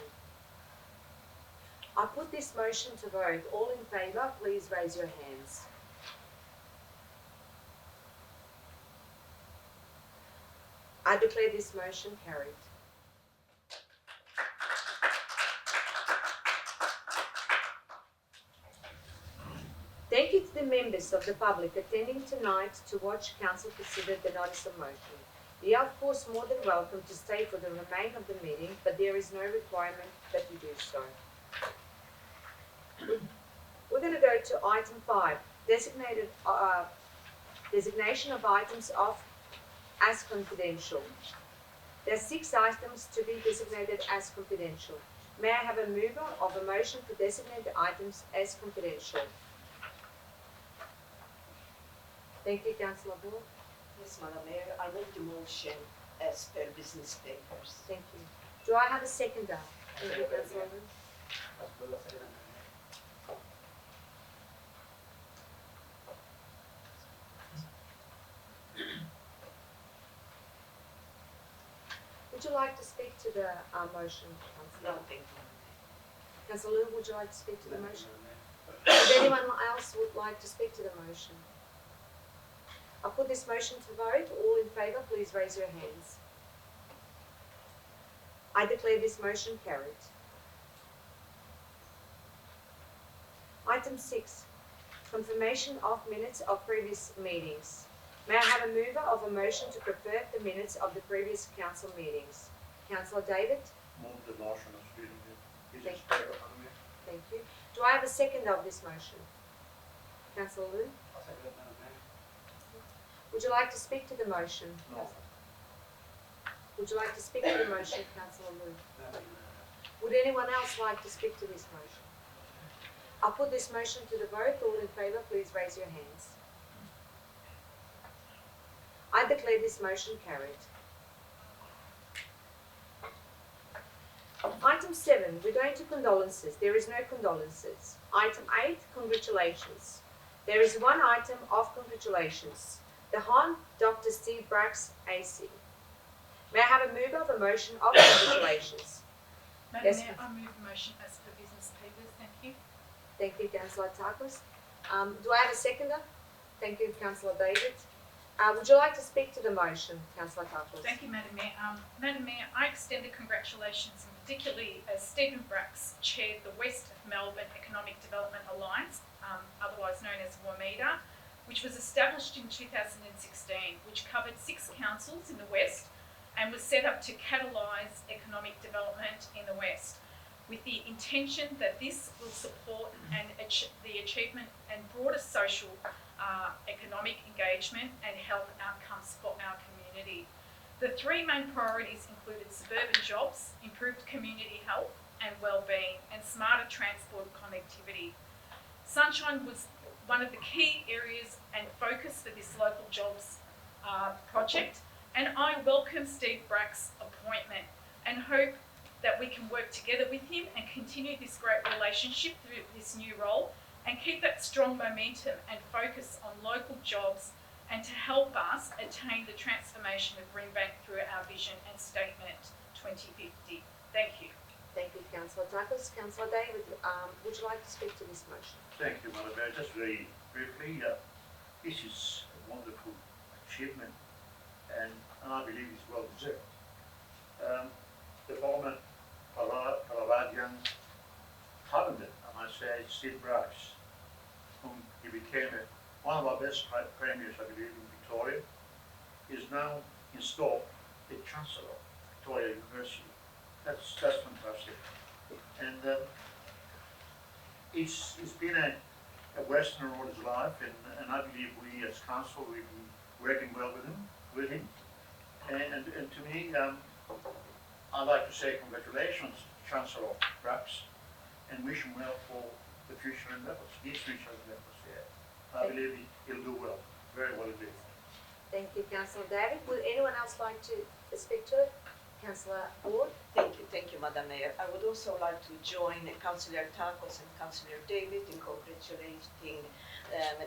I put this motion to vote. All in favour, please raise your hands. I declare this motion carried. Thank you to the members of the public attending tonight to watch council consider the notice of motion. You are of course more than welcome to stay for the remainder of the meeting, but there is no requirement that you do so. We're going to go to item 5, designation of items as confidential. There are 6 items to be designated as confidential. May I have a mover of a motion to designate the items as confidential? Thank you, councillor Ball. Yes, Madam Mayor, I move the motion as per business papers. Thank you. Do I have a seconder? Thank you, councillor Ball. That's good, I'll say that. Would you like to speak to the motion, No, councillor? thank you. Councillor Lou, would you like to speak to the motion? Would anyone else would like to speak to the motion? I'll put this motion to vote. All in favour, please raise your hands. I declare this motion carried. Item 6, confirmation of minutes of previous meetings. May I have a mover of a motion to confirm the minutes of the previous council meetings? Councillor David, Move the motion as reading it. Thank thank you. Do I have a second of this motion? Councillor Lou, I'll say that, Madam Mayor. would you like to speak to the motion? No. Would you like to speak to the motion, Councillor Lou? No. Would anyone else like to speak to this motion? I'll put this motion to the vote. All in favour, please raise your hands. I declare this motion carried. Item 7, we're going to condolences. There is no condolences. Item 8, congratulations. There is one item of congratulations. The Hon Dr. Steve Bracks, AC. May I have a mover of a motion of congratulations? Madam Yes, Mayor, please. I move the motion as per business papers. Thank you. Thank you, Councillor Takos. Do I have a seconder? Thank you, Councillor David. Would you like to speak to the motion, Councillor Takos? Thank you, Madam Mayor. Madam Mayor, I extend the congratulations, and particularly as Stephen Bracks chaired the West of Melbourne Economic Development Alliance, otherwise known as WAMEDA, which was established in 2016, which covered 6 councils in the West and was set up to catalyse economic development in the West, with the intention that this will support and the achievement and broader social, economic engagement and health outcomes for our community. The 3 main priorities included suburban jobs, improved community health and well-being, and smarter transport connectivity. Sunshine was one of the key areas and focus for this local jobs project, and I welcome Steve Bracks' appointment and hope that we can work together with him and continue this great relationship through this new role and keep that strong momentum and focus on local jobs and to help us attain the transformation of Greenbank through our vision and statement 2050. Thank you. Thank you, Councillor Takos. Councillor David, would you like to speak to this motion? Thank you, Madam Mayor. Just very briefly, this is a wonderful achievement and I believe it's well deserved. The former Palavadian talented, I must say, Steve Bracks, whom he became one of our best premiers, I believe, in Victoria, is now installed the Chancellor of Victoria University. That's fantastic. And it's been a Western all his life, and I believe we as council, we've been working well with him. And to me, I'd like to say congratulations, Chancellor Bracks, and wish him well for the future endeavours, his future endeavours, yeah. I believe he'll do well, very well indeed. Thank you, Councillor David. Would anyone else like to speak to it? Councillor Ward? Thank you, Madam Mayor. I would also like to join Councillor Takos and Councillor David in congratulating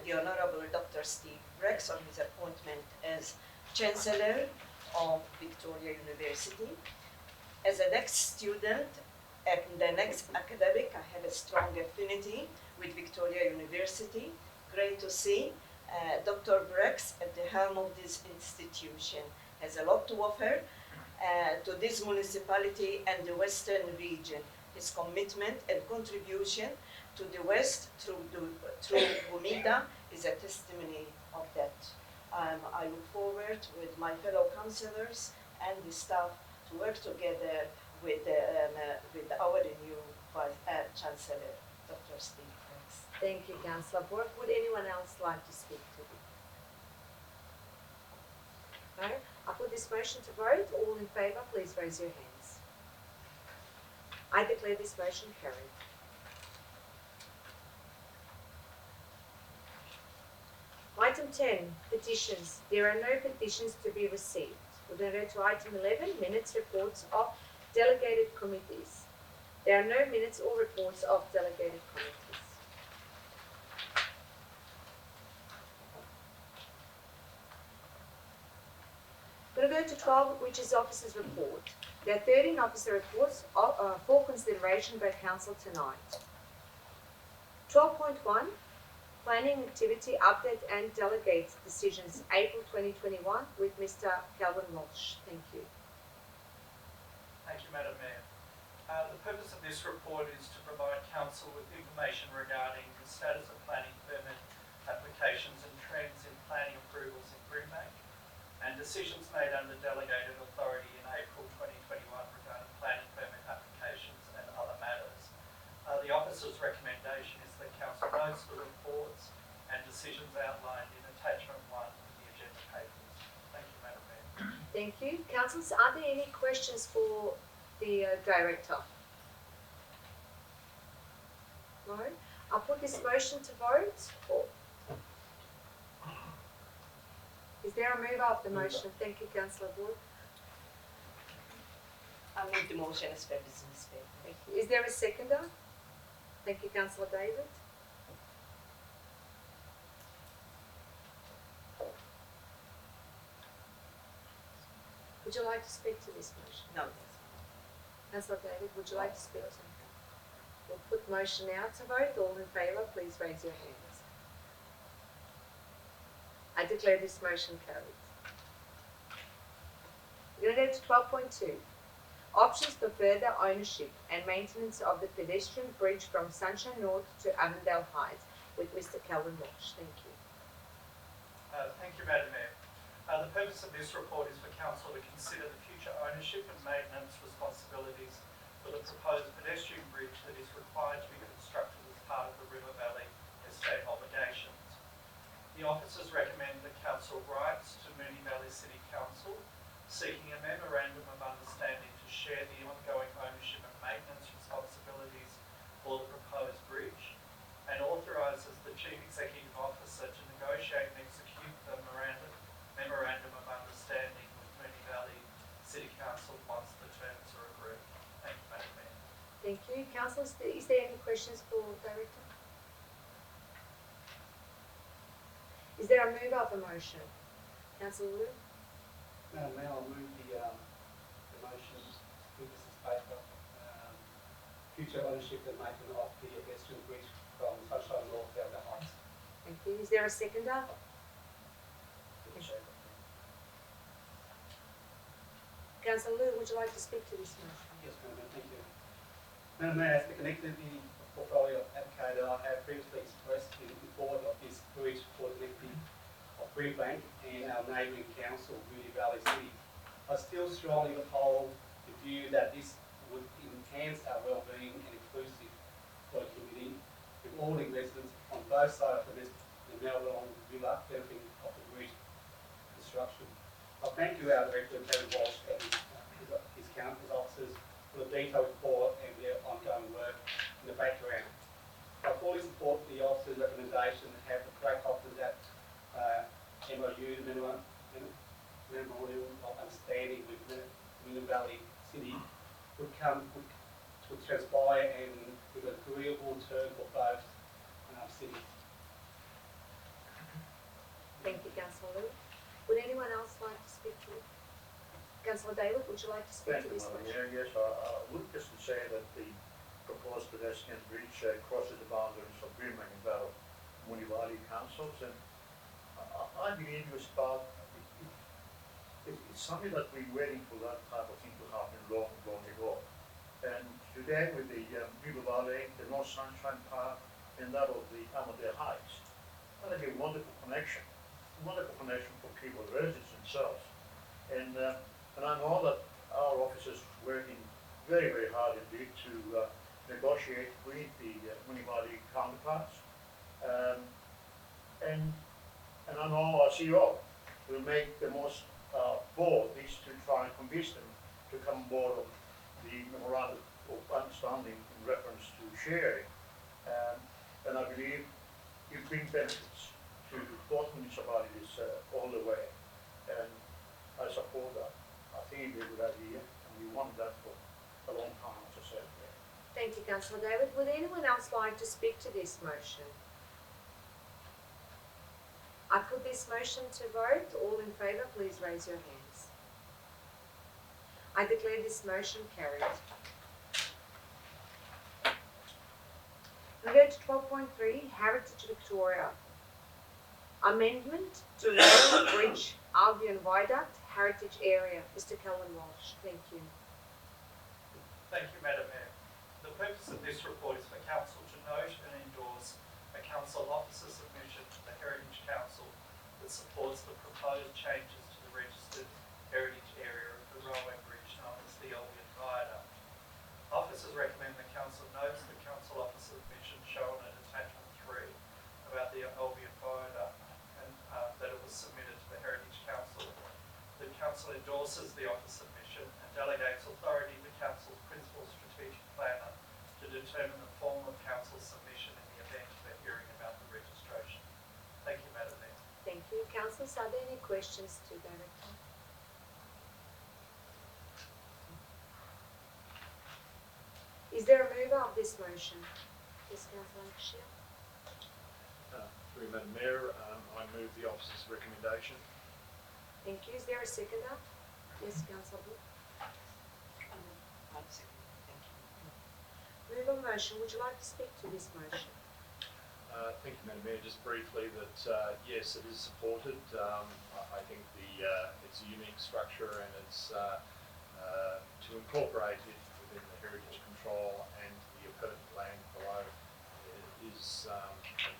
the Honourable Dr. Steve Bracks on his appointment as Chancellor of Victoria University. As an ex-student and the next academic, I have a strong affinity with Victoria University. Great to see Dr. Bracks at the helm of this institution. Has a lot to offer to this municipality and the Western region. His commitment and contribution to the West through WAMEDA is a testimony of that. I look forward with my fellow councillors and the staff to work together with our new Chancellor, Dr. Steve Bracks. Thank you, Councillor Bork. Would anyone else like to speak to it? No? I put this motion to vote. All in favour, please raise your hands. I declare this motion carried. Item 10, petitions. There are no petitions to be received. We're going to go to item 11, minutes, reports of delegated committees. There are no minutes or reports of delegated committees. We're going to go to 12, which is officers' report. There are 13 officer reports for consideration by council tonight. 12.1, planning activity update and delegate decisions, April 2021, with Mr. Calvin Walsh. Thank you. Thank you, Madam Mayor. The purpose of this report is to provide council with information regarding the status of planning permit applications and trends in planning approvals in Greenbank, and decisions made under delegated authority in April 2021 regarding planning permit applications and other matters. The officer's recommendation is that council notes the reports and decisions outlined in attachment 1 of the agenda papers. Thank you, Madam Mayor. Thank you. Councillors, are there any questions for the Director? No? I'll put this motion to vote. Is there a mover of the motion? Thank you, Councillor Wood. I move the motion as per business paper. Thank you. Is there a seconder? Thank you, Councillor David. Would you like to speak to this motion? No. Councillor David, would you like to speak to it? We'll put motion now to vote. All in favour, please raise your hands. I declare this motion carried. We're going to go to 12.2. Options for further ownership and maintenance of the pedestrian bridge from Sunshine North to Avondale Heights with Mr. Calvin Walsh. Thank you. Thank you, Madam Mayor. The purpose of this report is for Council to consider the future ownership and maintenance responsibilities for the proposed pedestrian bridge that is required to be constructed as part of the River Valley estate obligations. The officers recommend that Council writes to Moonee Valley City Council seeking a memorandum of understanding to share the ongoing ownership and maintenance responsibilities for the proposed bridge, and authorises the Chief Executive Officer to negotiate and execute the memorandum of understanding with Moonee Valley City Council once the terms are agreed. Thank you, Madam Mayor. Thank you. Councillors, is there any questions for Director? Is there a mover of the motion? Councillor Wu? Madam Mayor, I'll move the motion, business paper, future ownership and maintenance of the pedestrian bridge from Sunshine North down the Heights. Thank you. Is there a seconder? Councillor Liu, would you like to speak to this motion? Yes, Madam Mayor, thank you. Madam Mayor, as the connectivity portfolio applicator, I have previously expressed in support of this bridge for the connectivity of Greenbank and our neighbouring council, Moonee Valley City. I still strongly uphold the view that this would enhance our well-being and inclusive for the community, with all the residents on both sides of the Melbourne River benefiting of the bridge construction. I thank you, our Director, Kevin Walsh, and his council officers for the detailed report and their ongoing work in the background. I fully support the officer's recommendation to have the correct officers at MOU, Memorandum of Understanding with Moonee Valley City would transpire and with an agreeable term for both cities. Thank you, Councillor Liu. Would anyone else like to speak to it? Councillor David, would you like to speak Thank to you, this Madam motion? Mayor. Yes, I would just say that the proposed pedestrian bridge crosses the boundaries of Greenbank and Barrow Moonee Valley councils, and I believe it's something that we're waiting for that type of thing to happen long ago. And today with the River Valley, the North Sunshine Park, and that of the Avondale Heights, that'll be a wonderful connection for people, residents themselves. And I know that our officers are working very, very hard indeed to negotiate with the Moonee Valley counterparts. And I know our CEO will make the most for this to try and convince them to come on board of the memorandum of understanding in reference to sharing. And I believe it brings benefits to both municipalities all the way. And I support that. I think it's a good idea, and we want that for a long time, as I said. Thank you, Councillor David. Would anyone else like to speak to this motion? I put this motion to vote. All in favour, please raise your hands. I declare this motion carried. We go to 12.3, Heritage Victoria. Amendment to Rail Bridge, Albion Viaduct, Heritage Area. Mr. Calvin Walsh, thank you. Thank you, Madam Mayor. The purpose of this report is for Council to note and endorse a Council officer submission to the Heritage Council that supports the proposed changes to the registered heritage area of the railway bridge known as the Albion Viaduct. Officers recommend the Council notes the Council officer submission shown at attachment 3 about the Albion Viaduct and that it was submitted to the Heritage Council. The Council endorses the officer submission and delegates authority to Council's principal strategic planner to determine the form of Council's submission in the event of a hearing about the registration. Thank you, Madam Mayor. Thank you. Councillors, are there any questions to Director? Is there a mover of this motion? Yes, Councillor Lancashire. Through Madam Mayor, I move the officer's recommendation. Thank you. Is there a seconder? Yes, Councillor Wood. I'll second. Thank you. Mover motion. Would you like to speak to this motion? Thank you, Madam Mayor. Just briefly that, yes, it is supported. I think it's a unique structure and it's to incorporate it within the heritage control and the appurtenant land below is a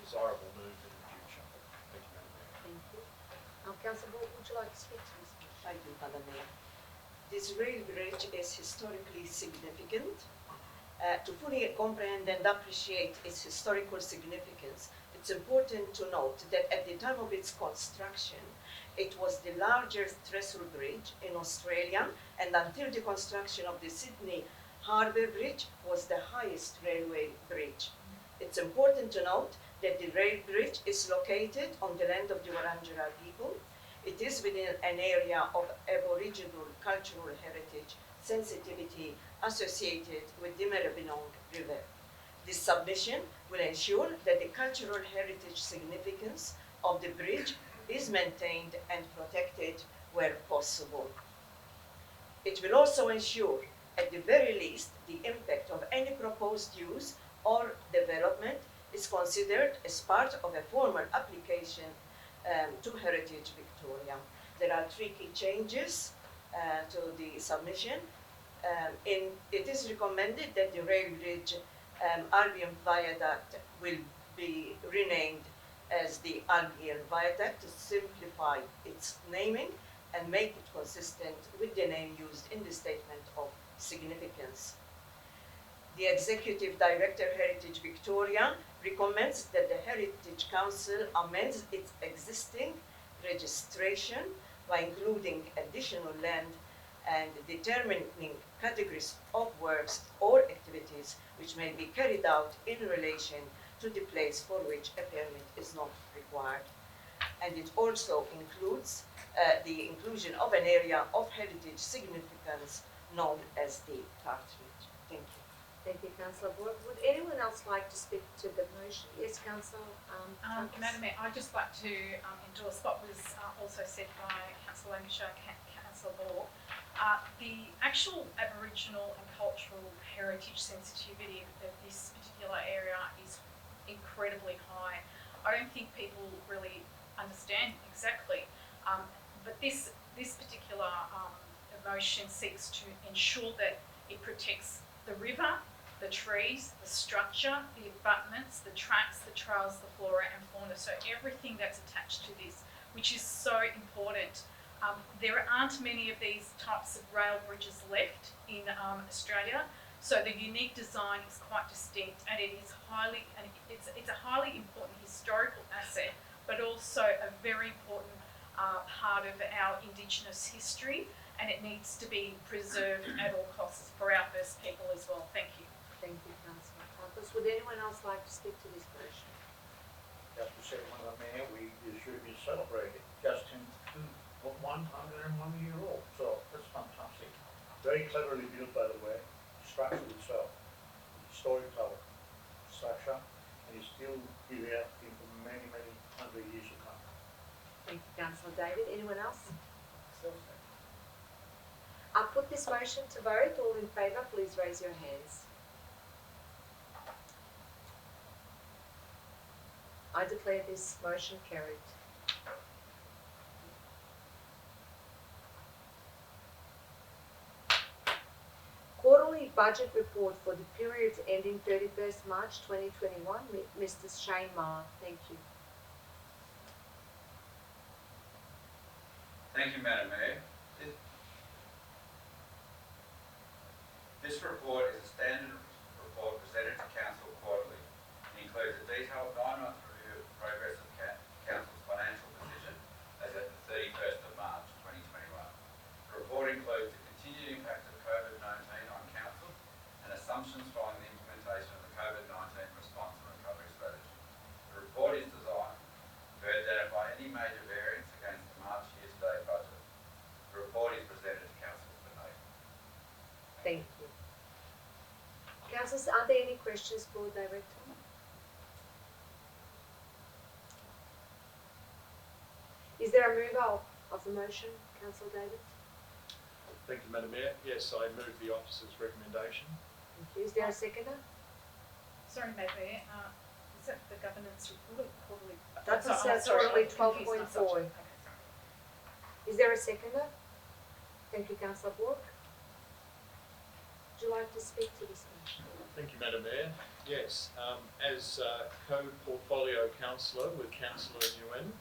desirable move in the future. Thank you, Madam Mayor. Thank you. Councillor Wood, would you like to speak to this motion? Thank you, Madam Mayor. This rail bridge is historically significant. To fully comprehend and appreciate its historical significance, it's important to note that at the time of its construction, it was the largest trestle bridge in Australia, and until the construction of the Sydney Harbour Bridge was the highest railway bridge. It's important to note that the rail bridge is located on the land of the Wurundjeri people. It is within an area of Aboriginal cultural heritage sensitivity associated with the Maribyrnong River. This submission will ensure that the cultural heritage significance of the bridge is maintained and protected where possible. It will also ensure, at the very least, the impact of any proposed use or development is considered as part of a formal application to Heritage Victoria. There are 3 key changes to the submission. It is recommended that the rail bridge Albion Viaduct will be renamed as the Albion Viaduct to simplify its naming and make it consistent with the name used in the statement of significance. The Executive Director, Heritage Victoria, recommends that the Heritage Council amends its existing registration by including additional land and determining categories of works or activities which may be carried out in relation to the place for which a permit is not required. And it also includes the inclusion of an area of heritage significance known as the Cartridge. Thank you. Thank you, Councillor Wood. Would anyone else like to speak to the motion? Yes, Councillor. Madam Mayor, I'd just like to endorse what was also said by Councillor Lancashire and Councillor Ball. The actual Aboriginal and cultural heritage sensitivity of this particular area is incredibly high. I don't think people really understand exactly, but this particular motion seeks to ensure that it protects the river, the trees, the structure, the abutments, the tracks, the trails, the flora and fauna, so everything that's attached to this, which is so important. There aren't many of these types of rail bridges left in Australia, so the unique design is quite distinct, and it's a highly important historical asset, but also a very important part of our Indigenous history, and it needs to be preserved at all costs for our First People as well. Thank you. Thank you, Councillor Marcos. Would anyone else like to speak to this motion? Just to say, Madam Mayor, it should be celebrated just in 101 year old, so that's fantastic. Very cleverly built, by the way, structure itself, historic tower structure, and it's still be there for many, many hundred years to come. Thank you, Councillor David. Anyone else? I'll put this motion to vote. All in favour, please raise your hands. I declare this motion carried. Quarterly budget report for the period ending 31st March 2021, Mr. Shane Maher. Thank you. Thank you, Madam Mayor. This report is a standard report presented to Council quarterly. It includes a detailed 9-month review of the progress of Council's financial position as at the 31st of March 2021. The report includes the continued impact of COVID-19 on Council and assumptions following the implementation of the COVID-19 response and recovery strategy. The report is designed to identify any major variance against the March year-to-date budget. The report is presented to Council tonight. Thank you. Councillors, are there any questions for the Director? Is there a mover of the motion, Councillor David? Thank you, Madam Mayor. Yes, I move the officer's recommendation. Thank you. Is there a seconder? Sorry, Madam Mayor, is that the governance report or quarterly? That was sorry, quarterly I'm confused 12.4. myself. Okay, sorry. Is there a seconder? Thank you, Councillor Bork. Would you like to speak to this motion? Thank you, Madam Mayor. Yes, as co-portfolio councillor with Councillor Nguyen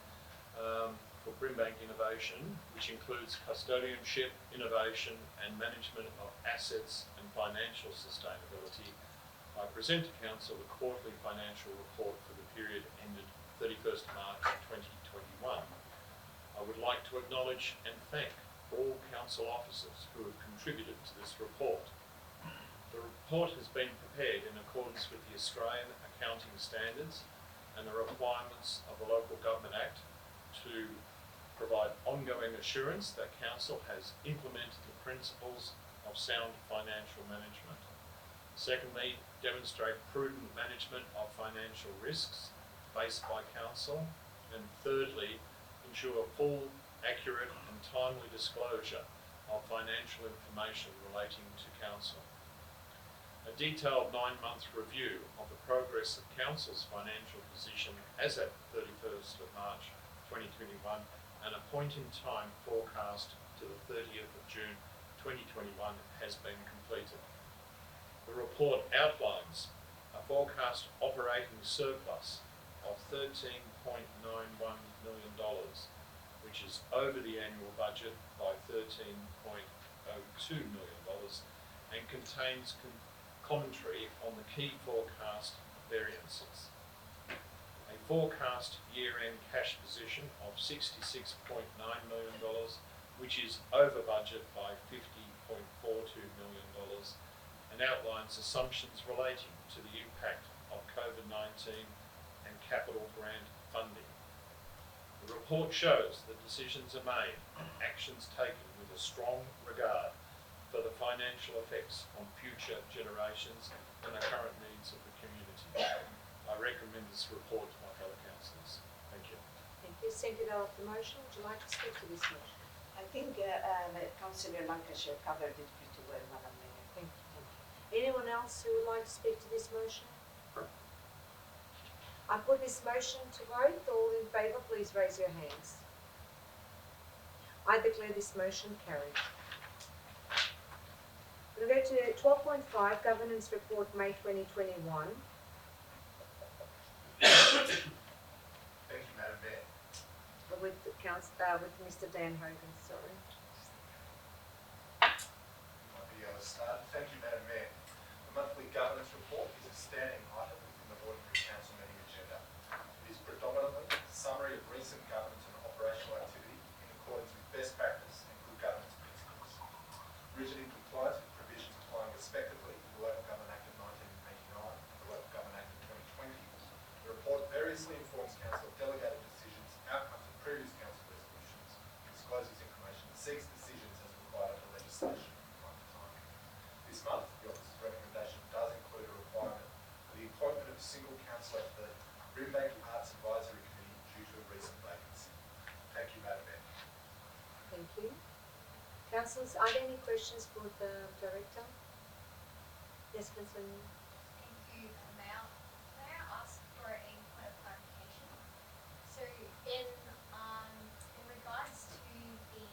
for Brimbank Innovation, which includes custodianship, innovation and management of assets and financial sustainability, I present to Council the quarterly financial report for the period ended 31st March 2021. I would like to acknowledge and thank all Council officers who have contributed to this report. The report has been prepared in accordance with the Australian Accounting Standards and the requirements of the Local Government Act to provide ongoing assurance that Council has implemented the principles of sound financial management. Secondly, demonstrate prudent management of financial risks faced by Council. And thirdly, ensure full, accurate and timely disclosure of financial information relating to Council. A detailed 9-month review of the progress of Council's financial position as at 31st of March 2021 and a point-in-time forecast to the 30th of June 2021 has been completed. The report outlines a forecast operating surplus of $13.91 million, which is over the annual budget by $13.02 million and contains commentary on the key forecast variances. A forecast year-end cash position of $66.9 million, which is over budget by $50.42 million, and outlines assumptions relating to the impact of COVID-19 and capital grant funding. The report shows that decisions are made and actions taken with a strong regard for the financial effects on future generations and the current needs of the community. I recommend this report to my fellow councillors. Thank you. Thank you. Seconder of the motion, would you like to speak to this motion? I think Councillor Lancashire covered it pretty well, Madam Mayor. Thank you. Anyone else who would like to speak to this motion? I put this motion to vote. All in favour, please raise your hands. I declare this motion carried. We'll go to 12.5, Governance Report, May 2021. Thank you, Madam Mayor. With Mr. Dan Hogan, sorry. Might be able to start. Thank you, Madam Mayor. The monthly governance report is a standing item within the ordinary council meeting agenda. It is predominantly a summary of recent governance and operational activity in accordance with best practice and good governance principles. Written in compliance with provisions applying respectively to the Local Government Act of 1989 and the Local Government Act of 2020, the report variously informs council of delegated decisions, outcomes of previous council resolutions, discloses information, and seeks decisions as required under legislation from time to time. This month, the office's recommendation does include a requirement for the appointment of a single councillor to the Brimbank Arts Advisory Committee due to a recent vacancy. Thank you, Madam Mayor. Thank you. Councillors, are there any questions for the Director? Yes, Councillor. Thank you, Mayor. May I ask for a point of clarification? So in regards to the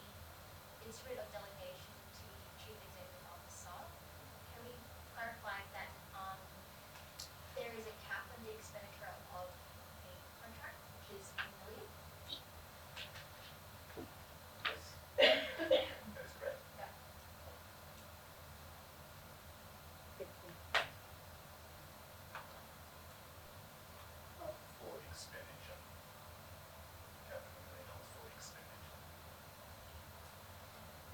instrument of delegation to the Chief Executive Officer, can we clarify that there is a cap on the expenditure of a contract, which is $1 million? Yes. That is correct. Yeah. Thank you. For expenditure. Cap of $1 million for expenditure.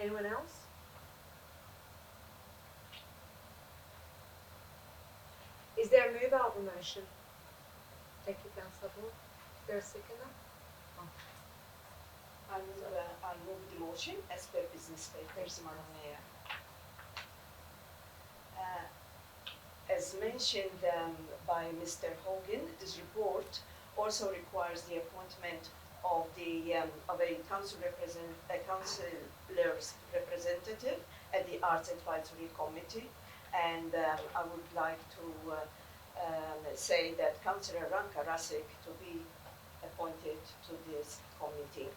Anyone else? Is there a mover of the motion? Thank you, Councillor Bork. Is there a seconder? I'll move the motion as per business papers, Madam Mayor. As As mentioned by Mr. Hogan, this report also requires the appointment of a councillor's representative at the Arts Advisory Committee, and I would like to say that Councillor Ranka Rasik to be appointed to this committee.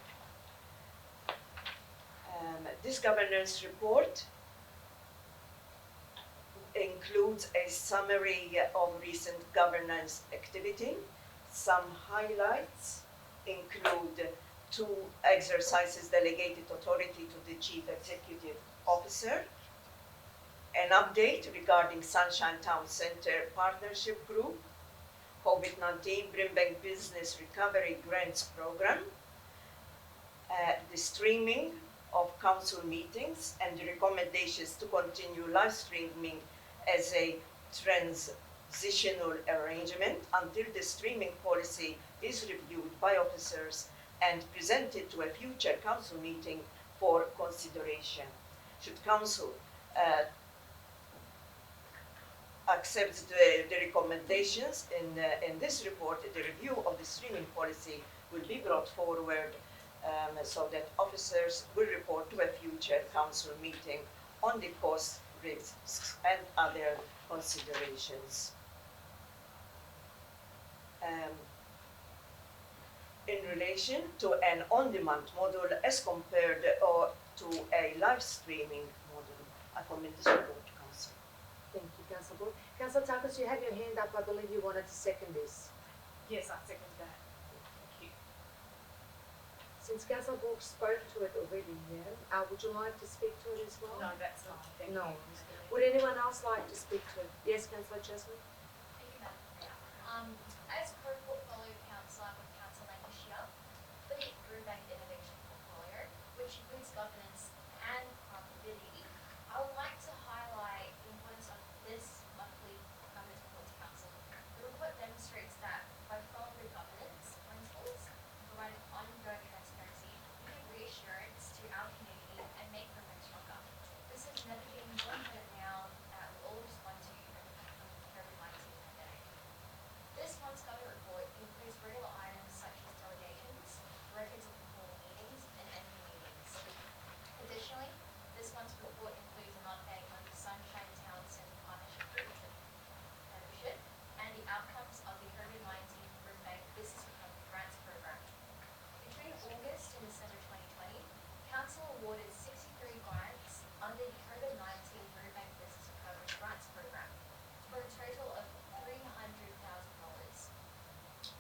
This governance report includes a summary of recent governance activity. Some highlights include 2 exercises delegated authority to the Chief Executive Officer, an update regarding Sunshine Town Centre Partnership Group, COVID-19 Brimbank Business Recovery Grants Program, the streaming of council meetings and the recommendations to continue live streaming as a transitional arrangement until the streaming policy is reviewed by officers and presented to a future council meeting for consideration. Should council accept the recommendations in this report, the review of the streaming policy will be brought forward so that officers will report to a future council meeting on the cost, risks and other considerations. In relation to an on-demand model as compared to a live streaming model, I commend this report to council. Thank you, Councillor Bork. Councillor Takis, you had your hand up. I believe you wanted to second this. Yes, I second that. Thank you. Since Councillor Bork spoke to it already, yeah, would you like to speak to it as well? No, that's fine. Thank No. you. Would anyone else like to speak to it? Yes, Councillor Jasmine? Thank you, Madam Mayor. As co-portfolio councillor with Council Lancashire for the Brimbank Innovation Portfolio, which includes governance and profitability, I would like to highlight the importance of this monthly governance report to council. The report demonstrates that by following the governance principles, providing ongoing transparency, we give reassurance to our community and make Brimbank stronger. This has never been more important now that we all respond to the COVID-19 pandemic. This month's government report includes regular items such as delegations, records of formal meetings, and annual meetings. Additionally, this month's report includes an update on the Sunshine Town Centre Partnership Group membership and the outcomes of the COVID-19 Brimbank Business Recovery Grants Program. Between August and December 2020, Council awarded 63 grants under the COVID-19 Brimbank Business Recovery Grants Program for a total of $300,000.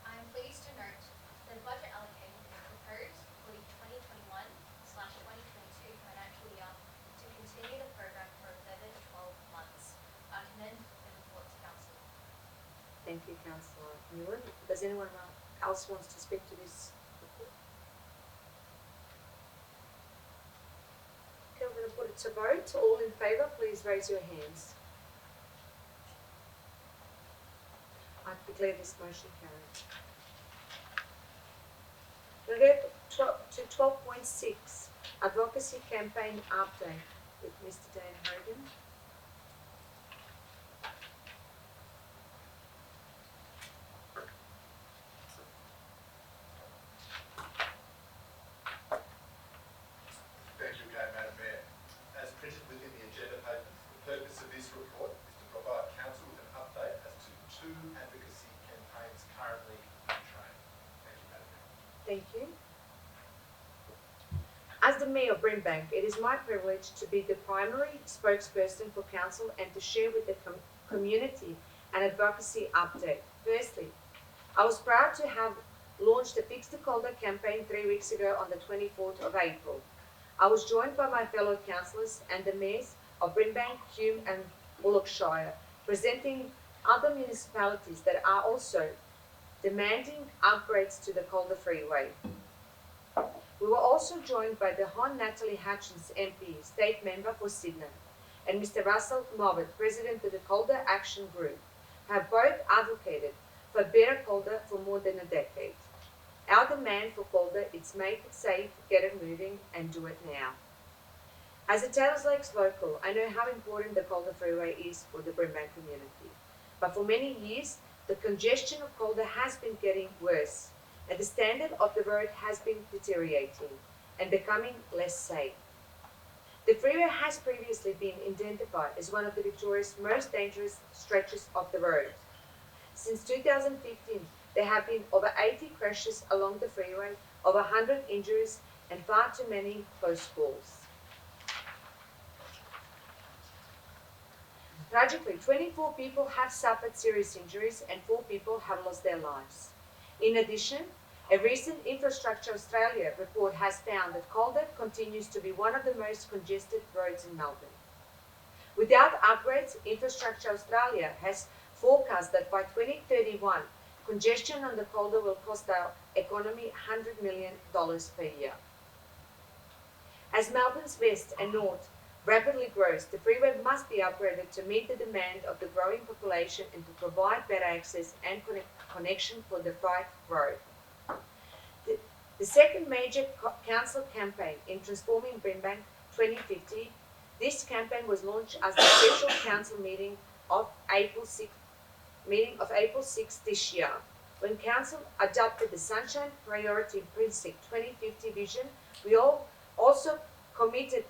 I am pleased to note that budget allocation is proposed for the 2021/2022 financial year to continue the program for a further 12 months. I commend the report to council. Thank you, Councillor Newman. Does anyone else want to speak to this report? Okay, I'm going to put it to vote. All in favour, please raise your hands. I declare this motion carried. We'll get to 12.6, Advocacy Campaign Update with Mr. Dan Hogan. Thank you again, Madam Mayor. As printed within the agenda papers, the purpose of this report is to provide council with an update as to 2 advocacy campaigns currently in train. Thank you, Madam Mayor. Thank you. As the Mayor of Brimbank, it is my privilege to be the primary spokesperson for Council and to share with the community an advocacy update. Firstly, I was proud to have launched the Fix the Calder campaign 3 weeks ago on the 24th of April. I was joined by my fellow councillors and the mayors of Brimbank, Hume and Bullockshire, presenting other municipalities that are also demanding upgrades to the Calder Freeway. We were also joined by the Hon Natalie Hutchins MP, State Member for Sydney, and Mr. Russell Mowatt, President of the Calder Action Group, who have both advocated for better Calder for more than a decade. Our demand for Calder is make it safe, get it moving, and do it now. As a Taylors Lakes local, I know how important the Calder Freeway is for the Brimbank community. but for many years, the congestion of Calder has been getting worse, and the standard of the road has been deteriorating and becoming less safe. The freeway has previously been identified as one of the Victoria's most dangerous stretches of the road. Since 2015, there have been over 80 crashes along the freeway, over 100 injuries, and far too many close calls. Tragically, 24 people have suffered serious injuries and 4 people have lost their lives. In addition, a recent Infrastructure Australia report has found that Calder continues to be one of the most congested roads in Melbourne. Without upgrades, Infrastructure Australia has forecast that by 2031, congestion on the Calder will cost our economy $100 million per year. As Melbourne's west and north rapidly grows, the freeway must be upgraded to meet the demand of the growing population and to provide better access and connection for the Fife Road. The second major council campaign in transforming Brimbank 2050, this campaign was launched as the special council meeting of April 6 this year. When council adopted the Sunshine Priority Precinct 2050 vision, we all also committed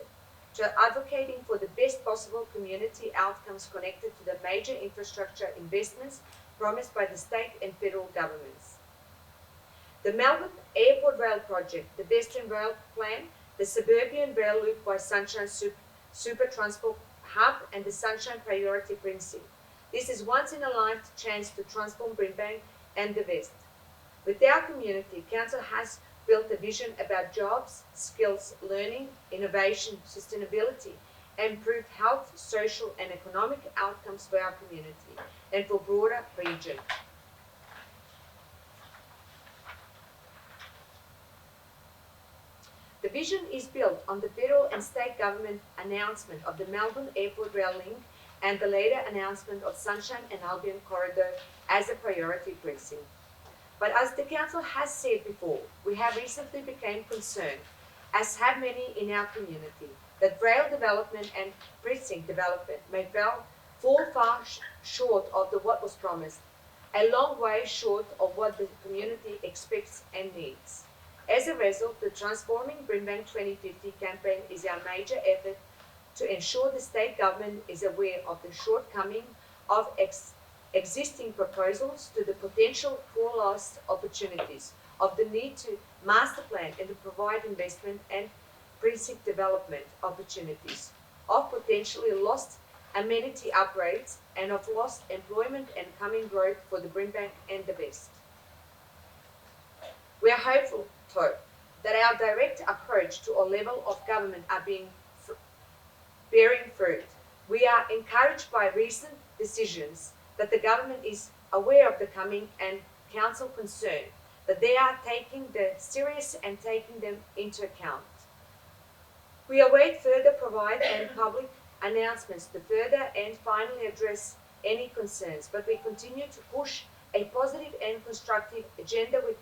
to advocating for the best possible community outcomes connected to the major infrastructure investments promised by the state and federal governments. The Melbourne Airport Rail Project, the Western Rail Plan, the Suburban Rail Loop by Sunshine Super Transport Hub, and the Sunshine Priority Precinct. This is once-in-a-lifetime chance to transform Brimbank and the West. With our community, Council has built a vision about jobs, skills, learning, innovation, sustainability, and improved health, social and economic outcomes for our community and for broader region. The vision is built on the federal and state government announcement of the Melbourne Airport Rail Link and the later announcement of Sunshine and Albion Corridor as a priority precinct. But as the council has said before, we have recently become concerned, as have many in our community, that rail development and precinct development may fall far short of what was promised, a long way short of what the community expects and needs. As a result, the Transforming Brimbank 2050 campaign is our major effort to ensure the state government is aware of the shortcoming of existing proposals, to the potential for lost opportunities, of the need to master plan and to provide investment and precinct development opportunities, of potentially lost amenity upgrades, and of lost employment and coming growth for the Brimbank and the West. We are hopeful, though, that our direct approach to a level of government are bearing fruit. We are encouraged by recent decisions that the government is aware of the coming and council concern, that they are taking them serious and taking them into account. We await further provide and public announcements to further and finally address any concerns, but we continue to push a positive and constructive agenda with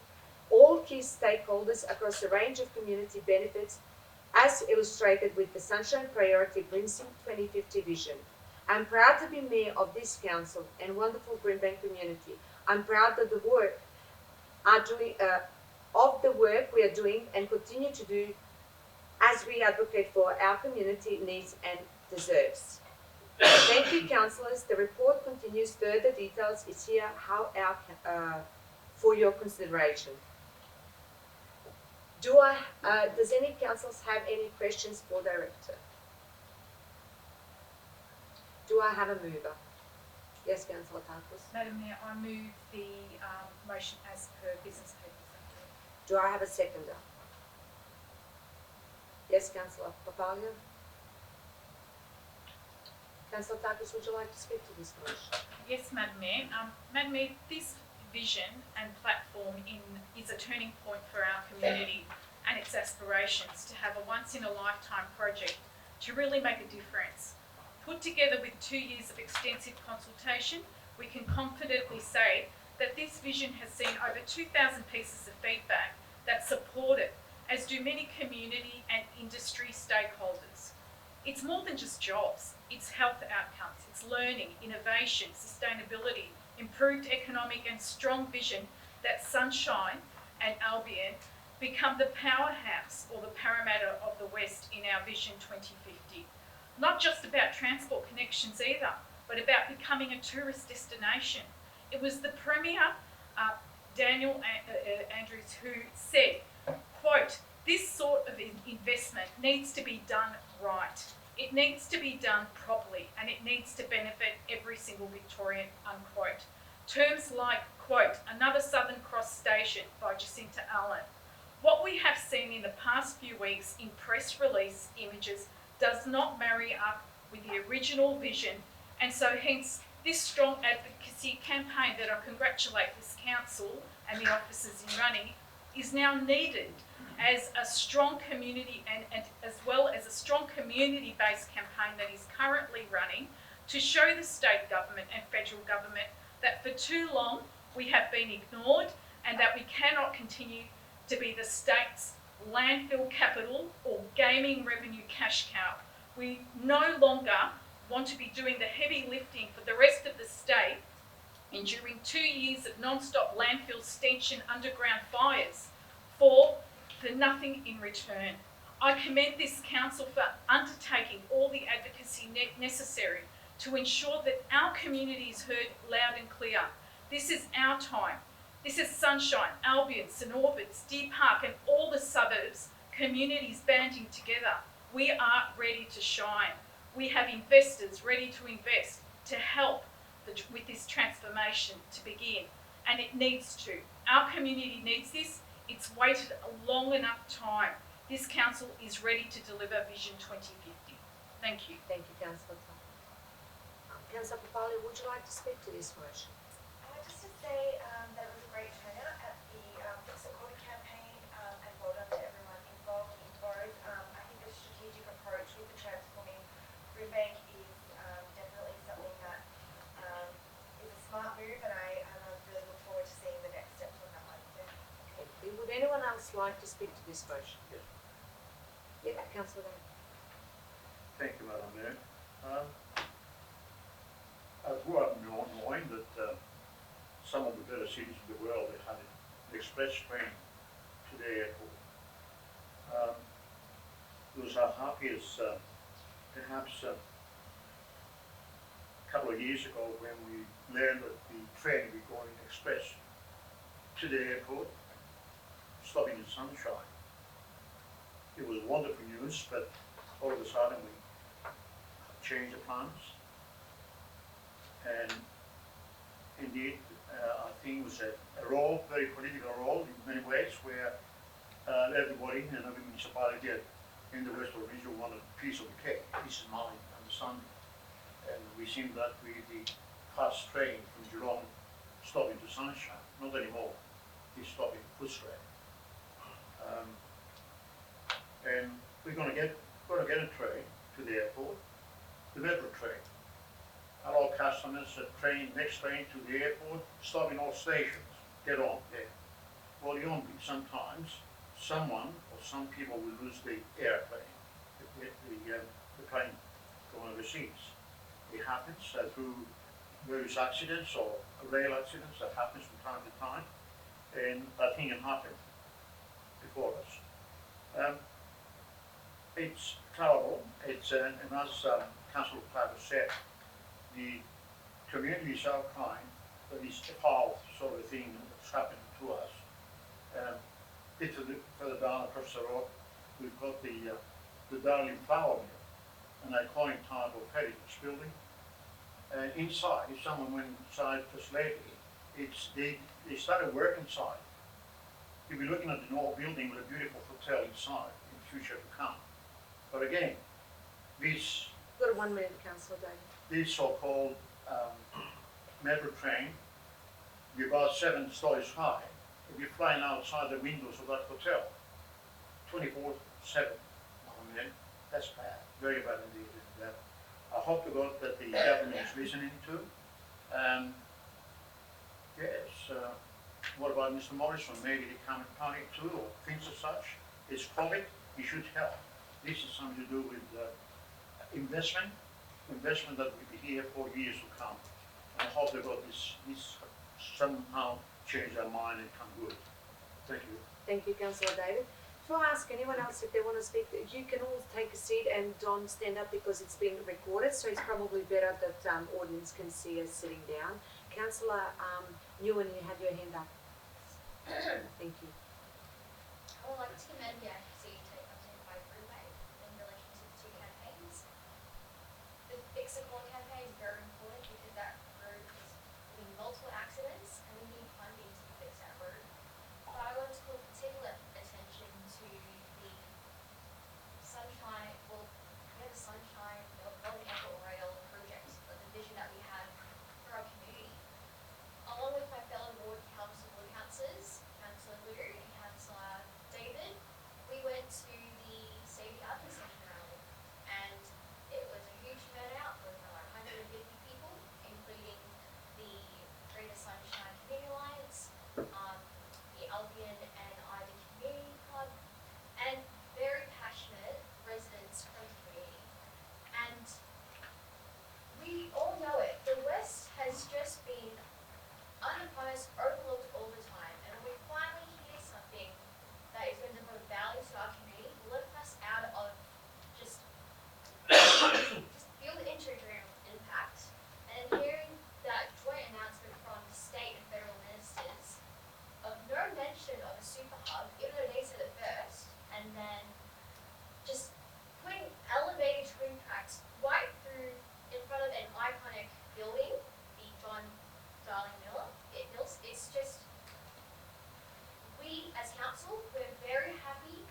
all key stakeholders across a range of community benefits, as illustrated with the Sunshine Priority Precinct 2050 vision. I'm proud to be mayor of this council and wonderful Brimbank community. I'm proud of the work we are doing and continue to do as we advocate for our community needs and deserves. Thank you, councillors. The report continues. Further details is here for your consideration. Does any councillors have any questions for director? Do I have a mover? Yes, Councillor Tarkus. Madam Mayor, I move the motion as per business papers. Do I have a seconder? Yes, Councillor Papalia. Councillor Tarkus, would you like to speak to this motion? Yes, Madam Mayor. Madam Mayor, this vision and platform is a turning point for our community and its aspirations to have a once-in-a-lifetime project to really make a difference. Put together with 2 years of extensive consultation, we can confidently say that this vision has seen over 2,000 pieces of feedback that support it, as do many community and industry stakeholders. It's more than just jobs. It's health outcomes, it's learning, innovation, sustainability, improved economic and strong vision that Sunshine and Albion become the powerhouse or the Parramatta of the West in our Vision 2050. Not just about transport connections either, but about becoming a tourist destination. It was the Premier, Daniel Andrews, who said, quote, "This sort of investment needs to be done right. It needs to be done properly, and it needs to benefit every single Victorian," unquote. Terms like, quote, "another Southern Cross station" by Jacinta Allen. What we have seen in the past few weeks in press release images does not marry up with the original vision, and so hence this strong advocacy campaign that I congratulate this council and the officers in running is now needed as a strong community and as well as a strong community-based campaign that is currently running to show the state government and federal government that for too long we have been ignored and that we cannot continue to be the state's landfill capital or gaming revenue cash cow. We no longer want to be doing the heavy lifting for the rest of the state, enduring 2 years of non-stop landfill stench and underground fires for nothing in return. I commend this council for undertaking all the advocacy necessary to ensure that our community is heard loud and clear. This is our time. This is Sunshine, Albion, St Albans, Deer Park and all the suburbs, communities banding together. We are ready to shine. We have investors ready to invest to help with this transformation to begin, and it needs to. Our community needs this. It's waited a long enough time. This council is ready to deliver Vision 2050. Thank you. Thank you, Councillor Tom. Councillor Papali, would you like to speak to this motion? Just to say that it was a great turnout at the Fix It Quarter campaign, and well done to everyone involved in both. I think the strategic approach with the transforming Brimbank is definitely something that is a smart move, and I really look forward to seeing the next steps on that one. Thank you. Would anyone else like to speak to this motion? Yes. Yeah, Councillor Ray. Thank you, Madam Mayor. I grew up knowing that some of the better cities in the world, they had an express train to the airport. It was our happiest, perhaps a couple of years ago when we learned that the train would be going express to the airport, stopping in Sunshine. It was wonderful news, but all of a sudden we changed the plans. And indeed, I think it was a role, very political role in many ways, where everybody and every municipality in the Western region wanted a piece of the cake, peace of mind, understanding. And we seem that with the fast train from Geelong stopping to Sunshine, not anymore, it's stopping Footscray. And we're going to get a train to the airport, the metro train. Allow customers next train to the airport, stop in all stations, get on there. Well, you don't sometimes someone or some people will lose the airplane, the plane going overseas. It happens through various accidents or rail accidents that happens from time to time, and I think it happened before us. It's terrible. It's and as Councillor Clark said, the community is so kind that this whole sort of thing that's happened to us. A bit further down across the road, we've got the Darling Flour Mill, an iconic type of heritage building. And inside, if someone went inside just lately, they started work inside. You'll be looking at the north building with a beautiful hotel inside in the future to come. But again, this... You've got 1 minute, Councillor David. This so-called metro train, be about 7 stories high, will be flying outside the windows of that hotel, 24/7. I mean, that's bad, very bad indeed. I hope to God that the government is listening to. Yes, what about Mr. Morrison? Maybe he can't panic too, or things as such. It's COVID, he should help. This is something to do with investment that will be here for years to come. I hope that God this somehow change our mind and come good. Thank you. Thank you, Councillor David. Before I ask anyone else if they want to speak, you can all take a seat and don't stand up because it's being recorded, so it's probably better that audience can see us sitting down. Councillor Nguyen, you had your hand up. Thank you. I would like to commend the advocacy taken by Brimbank in relation to the two campaigns. The Fix the Corner campaign is very important because that road is having multiple accidents and we need funding to fix that road. But I want to call particular attention to the Sunshine, the Sunshine Melbourne Airport Rail project, the vision that we have for our community. Along with my fellow ward councillors, Councillor Liu and Councillor David, we went to the Safety Advocacy Session rally and it was a huge turnout with about 150 people, including the Greater Sunshine Community Alliance, the Albion and Ivy Community Club, and very passionate residents from the community. And we all know it, the West has just been unopposed, overlooked all the time, and when we finally hear something that is going to bring value to our community, lift us out of just feel the integral impact. And hearing that joint announcement from state and federal ministers of no mention of a super hub, even though they said it first, and then just putting elevated twin tracks right through in front of an iconic building, the John Darling Mills, it's just, we as council, we're very happy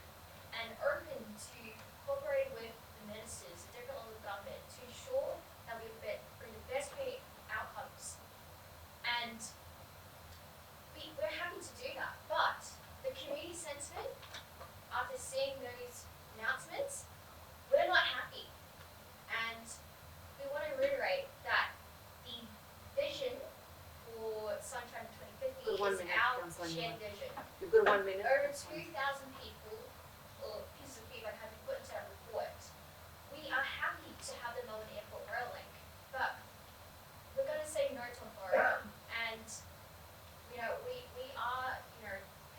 and open to cooperating with the ministers, the different levels of government, to ensure that we bring the best community outcomes. And we're happy to do that, but the community sentiment, after seeing those announcements, we're not happy. And we want to reiterate that the vision for Sunshine 2050 Good, 1 is minute, our Councillor shared Nguyen. vision. You've got 1 minute. Over 2,000 people or pieces of feedback have been put into our report. We are happy to have the Melbourne Airport Rail Link, but we're going to say no to Emporium. And, we are,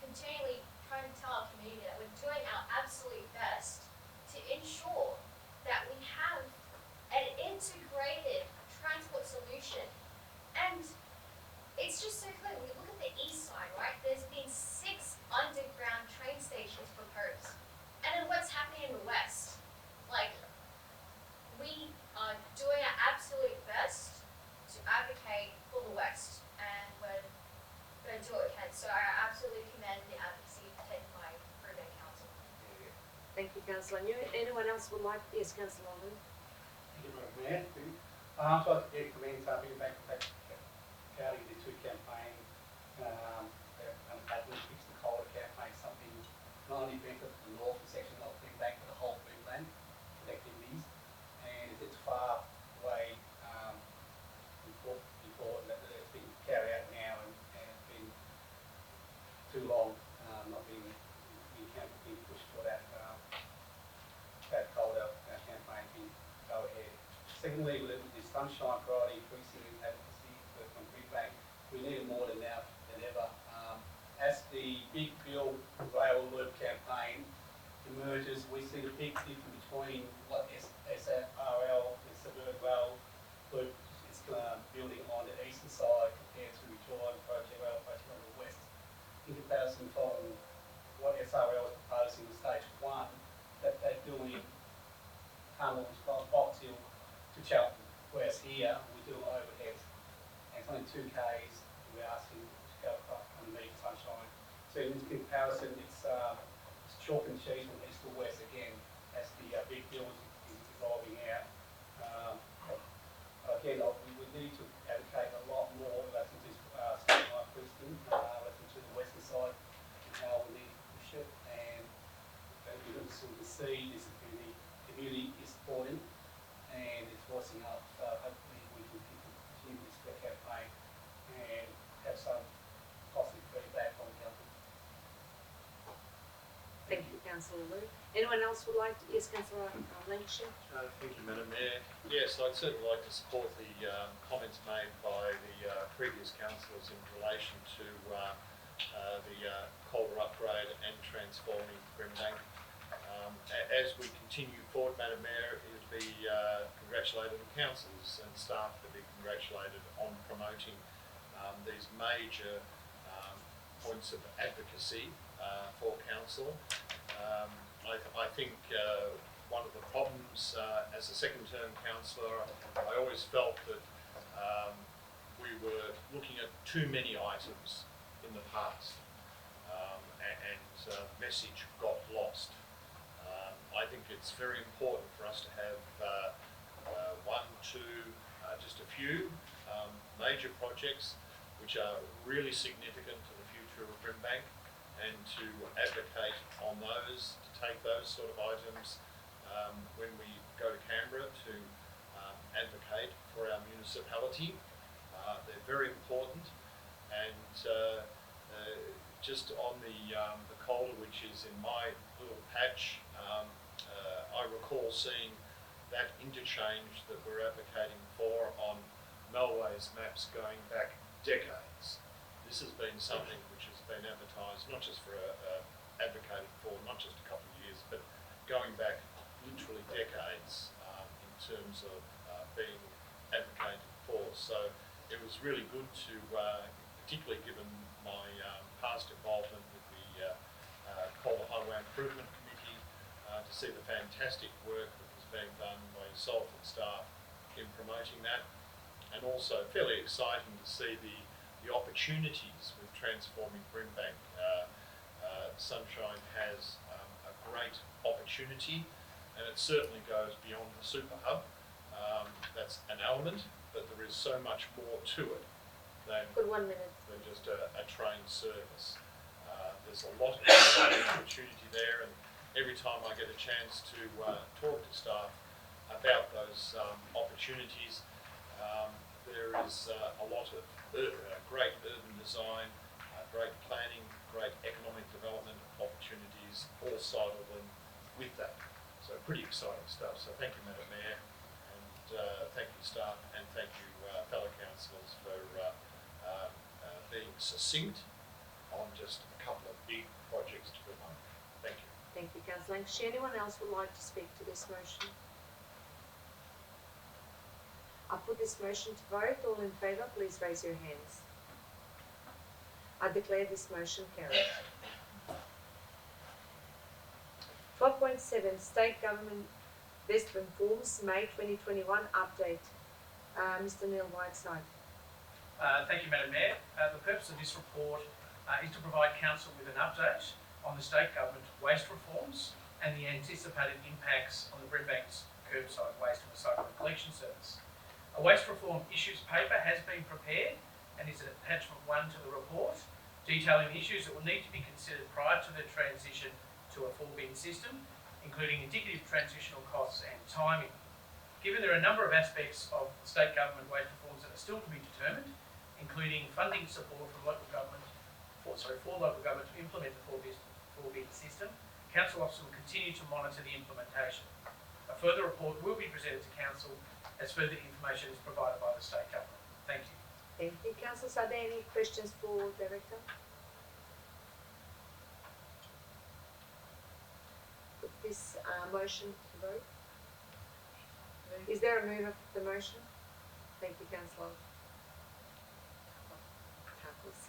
continually trying to tell our community that we're doing our absolute best to ensure that we have an integrated transport solution. And it's just so clear, when you look at the east side, right, there's been 6 underground train stations proposed. And then what's happening in the west? Like, we are doing our absolute best to advocate for the west, and we're going to do what we can. So I absolutely commend the advocacy taken by Brisbane Council. Thank you, Councillor Nguyen. Anyone else would like? Yes, Councillor Liu. Thank you, Madam Mayor. So I'd commend Brimbank County, the two campaign, that will fix the culvert campaign, something not only benefit the northern section of Brimbank, but the whole Brimbank connectivities. And it's far away before that it's been carried out now, and it's been too long not being pushed for that culvert campaign to go ahead. Secondly, with the Sunshine priority increasing in advocacy from Brimbank, we need it more than now than ever. As the Big Bill Rail Loop campaign emerges, we see the big difference between what SRL, the Suburban Rail Loop, is building on the eastern side compared to Jordan Rail Project on the west. In comparison from what SRL is proposing in stage 1, that they're doing tunnels from Box Hill to Cheltenham, whereas here we do overhead, and it's only 2 k's we're asking to go across underneath Sunshine. So in comparison, it's chalk and cheese from east to west again, as the big bill is evolving out. Again, we would need to advocate a lot more relating to something like Brisbane, relating to the western side, and how we need to push it. And you can sort of see this community is supporting and it's voicing up. So hopefully we can continue this campaign and have some positive feedback from the council. Thank you, Councillor Liu. Anyone else would like to? Yes, Councillor Lancashire. Thank you, Madam Mayor. Yes, I'd certainly like to support the comments made by the previous councillors in relation to the Calder upgrade and transforming Brimbank. As we continue forward, Madam Mayor, it would be congratulated on councillors and staff to be congratulated on promoting these major points of advocacy for council. I think one of the problems as a second term councillor, I always felt that we were looking at too many items in the past and message got lost. I think it's very important for us to have one, two, just a few major projects which are really significant to the future of Brimbank, and to advocate on those, to take those sort of items when we go to Canberra to advocate for our municipality. They're very important, and just on the Calder, which is in my little patch, I recall seeing that interchange that we're advocating for on Melway's maps going back decades. This has been something which has been advertised, not just for advocated for, not just a couple of years, but going back literally decades in terms of being advocated for. So it was really good to, particularly given my past involvement with the Calder Highway Improvement Committee, to see the fantastic work that was being done by yourself and staff in promoting that, and also fairly exciting to see the opportunities with transforming Brimbank. Sunshine has a great opportunity, and it certainly goes beyond the super hub. That's an element, but there is so much more to it than just a train service. There's a lot of opportunity there, and every time I get a chance to talk to staff about those opportunities, there is a lot of great urban design, great planning, great economic development opportunities all sidled in with that. So pretty exciting stuff. So thank you, Madam Mayor, and thank you, staff, and thank you, fellow councillors, for being succinct on just a couple of big projects to promote. Thank you. Thank you, Councillor Lancashire. Anyone else would like to speak to this motion? I put this motion to vote. All in favour, please raise your hands. I declare this motion carried. 12.7 State Government Investment Forms, May 2021 update. Mr Neil Whiteside. Thank you, Madam Mayor. The purpose of this report is to provide Council with an update on the state government waste reforms and the anticipated impacts on the Brimbank's curbside waste and recycling collection service. A waste reform issues paper has been prepared and is an attachment 1 to the report, detailing issues that will need to be considered prior to the transition to a 4-bin system, including indicative transitional costs and timing. Given there are a number of aspects of state government waste reforms that are still to be determined, including funding support from local government, for local government to implement the 4-bin system, Council officers will continue to monitor the implementation. A further report will be presented to Council as further information is provided by the state government. Thank you. Thank you, councillors. Are there any questions for Director? Put this motion to vote. Is there a mover for the motion? Thank you, Councillor.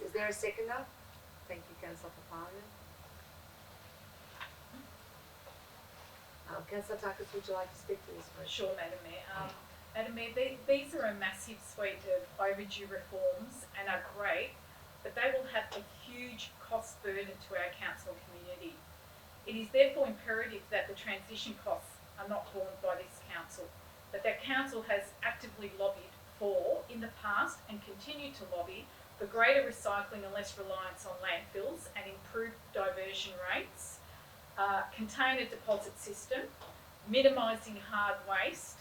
Is there a seconder? Thank you, Councillor Papalia. Councillor Takis, would you like to speak to this motion? Sure, Madam Mayor. Madam Mayor, these are a massive suite of overdue reforms and are great, but they will have a huge cost burden to our council community. It is therefore imperative that the transition costs are not borne by this council, but that council has actively lobbied for in the past and continue to lobby for greater recycling and less reliance on landfills and improved diversion rates, container deposit system, minimising hard waste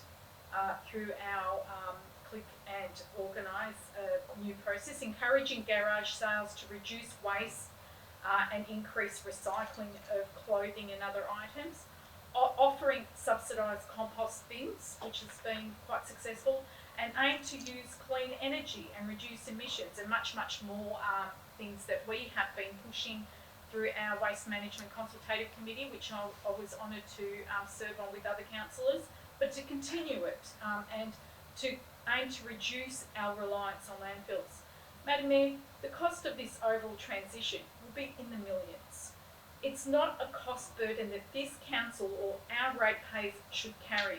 through our Click and Organise new process, encouraging garage sales to reduce waste and increase recycling of clothing and other items, offering subsidised compost bins, which has been quite successful, and aim to use clean energy and reduce emissions, and much, much more things that we have been pushing through our Waste Management Consultative Committee, which I was honoured to serve on with other councillors, but to continue it and to aim to reduce our reliance on landfills. Madam Mayor, the cost of this overall transition will be in the millions. It's not a cost burden that this council or our ratepayers should carry.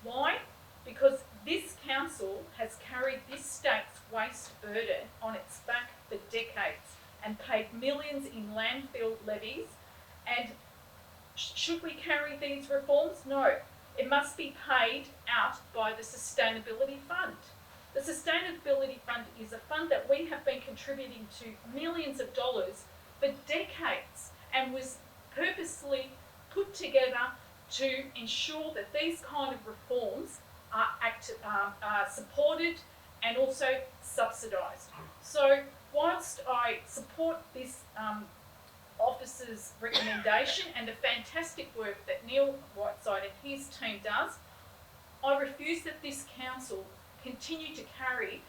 Why? Because this council has carried this state's waste burden on its back for decades and paid millions in landfill levies. And should we carry these reforms? No. It must be paid out by the Sustainability Fund. The Sustainability Fund is a fund that we have been contributing to millions of dollars for decades and was purposely put together to ensure that these kind of reforms are supported and also subsidised. So whilst I support this officer's recommendation and the fantastic work that Neil Whiteside and his team does, I refuse that this council continue to carry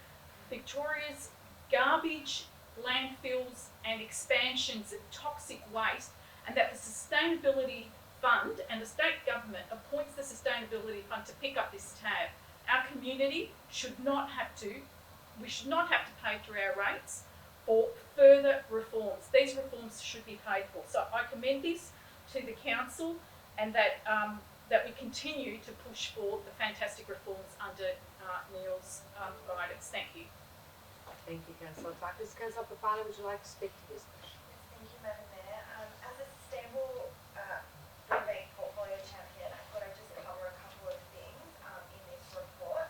Victoria's garbage, landfills and expansions of toxic waste, and that the Sustainability Fund and the state government appoints the Sustainability Fund to pick up this tab. Our community should not have to pay through our rates for further reforms. These reforms should be paid for. So I commend this to the council, and that that we continue to push for the fantastic reforms under Neil's guidance. Thank you. Thank you, Councillor Tuckers. Councillor Papali, would you like to speak to this question? Yes, thank you, Madam Mayor. As a sustainable Greenbank portfolio champion, I thought I'd just cover a couple of things in this report.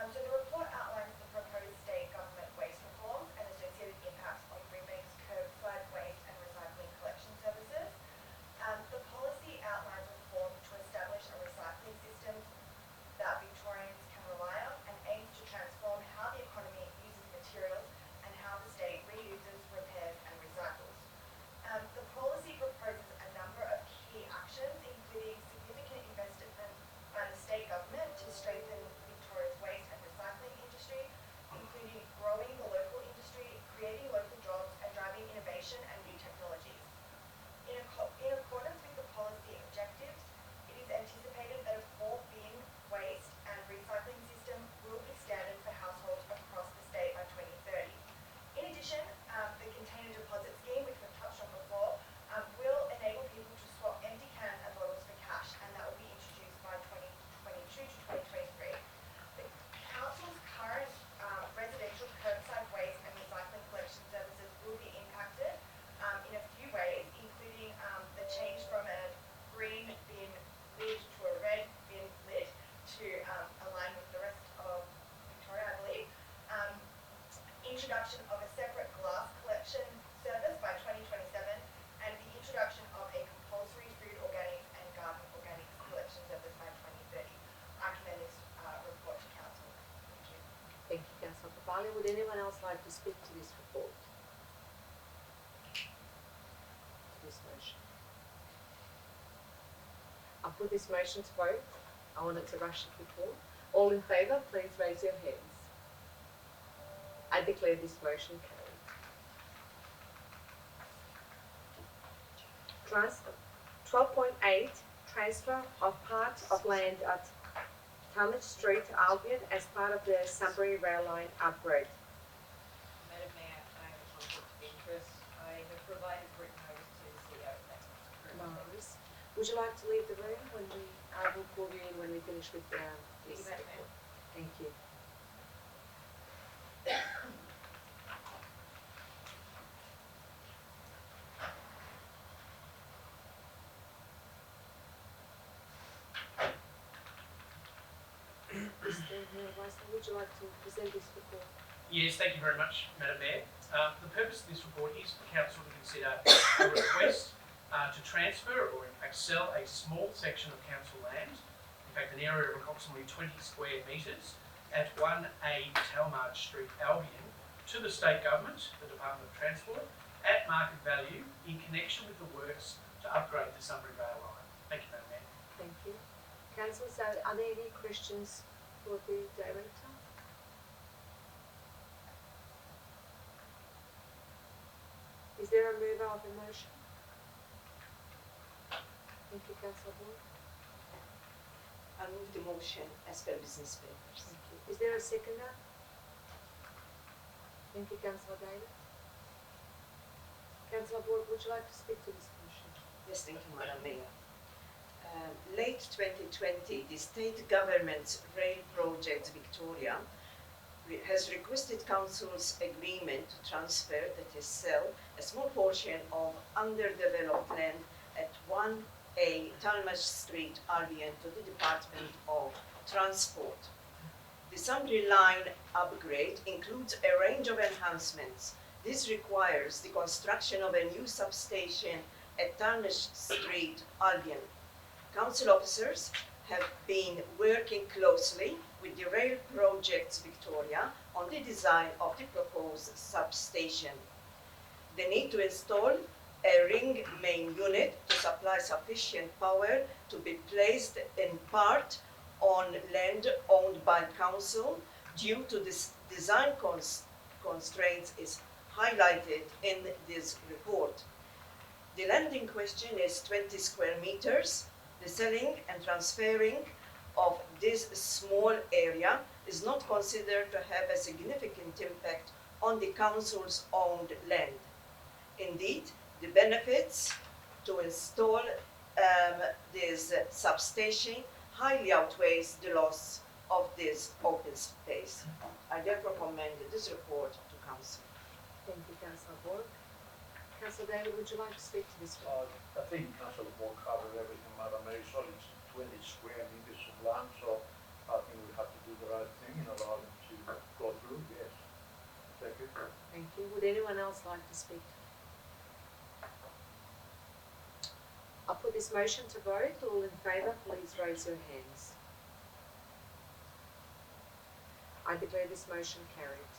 So the report outlines the proposed state government waste reforms and associated impacts on Greenbank's curbside waste and recycling collection services. The policy outlines reform to establish a recycling system that Victorians can rely on and aims to transform how the economy uses materials and how the state reuses, repairs and recycles. The policy proposes a number of key actions, including significant investment by the state government to strengthen Victoria's waste and recycling industry, including growing the local industry, creating local jobs and driving innovation and new technologies. In accordance with the policy objectives, it is anticipated that a 4-bin waste and recycling system will be standard for households across the state by 2030. In addition, the container deposit scheme, which we've touched on before, will enable people to swap empty cans and bottles for cash, and that will be introduced by 2022 to 2023. The council's current residential curbside waste and recycling collection services will be impacted in a few ways, including the change from a green bin lid to a red bin lid to align with the rest of Victoria, I believe. Introduction of a separate glass collection service by 2027, and the introduction of a compulsory food organics and garden organics collection service by 2030. I commend this report to council. Thank you. Thank you, Councillor Papali. Would anyone else like to speak to this report? This motion. I'll put this motion to vote. I wanted to rush it before. All in favour, please raise your hands. I declare this motion carried. 12.8 Transfer of part of land at Talmadge Street, Albion, as part of the Sunbury Rail Line upgrade. Madam Mayor, I have a conflict of interest. I have provided written notice to the CEO of that. Morris, would you like to leave the room when I will call you in when we finish with this Madam Mayor. report? Thank you. Mr. Weissman, would you like to present this report? Yes, thank you very much, Madam Mayor. The purpose of this report is for Council to consider a request to transfer or in fact sell a small section of council land, in fact an area of approximately 20 square metres at 1A Talmadge Street, Albion, to the state government, the Department of Transport, at market value in connection with the works to upgrade the Sunbury Rail Line. Thank you, Madam Mayor. Councillor, so are there any questions for the director? Is there a mover of the motion? Thank you, Councillor Ward. I move the motion as per business papers. Thank you. Is there a seconder? Thank you, Councillor David. Councillor Ward, would you like to speak to this motion? Yes, thank you, Madam Mayor. Late 2020, the state government's rail project Victoria has requested council's agreement to transfer, that is sell, a small portion of underdeveloped land at 1A Talmadge Street, Albion, to the Department of Transport. The Sunbury line upgrade includes a range of enhancements. This requires the construction of a new substation at Talmadge Street, Albion. Council officers have been working closely with the Rail Projects Victoria on the design of the proposed substation. The need to install a ring main unit to supply sufficient power to be placed in part on land owned by council due to this design constraints is highlighted in this report. The land in question is 20 square meters. The selling and transferring of this small area is not considered to have a significant impact on the council's owned land. Indeed, the benefits to install this substation highly outweighs the loss of this open space. I therefore commend this report to council. Thank you, Councillor Ward. Councillor David, would you like to speak to this one? I think Councillor Ward covered everything, Madam Mayor. It's only 20 square meters of land, so I think we have to do the right thing and allow them to go through. Yes. Thank you. Thank you. Would anyone else like to speak? I'll put this motion to vote. All in favour, please raise your hands. I declare this motion carried.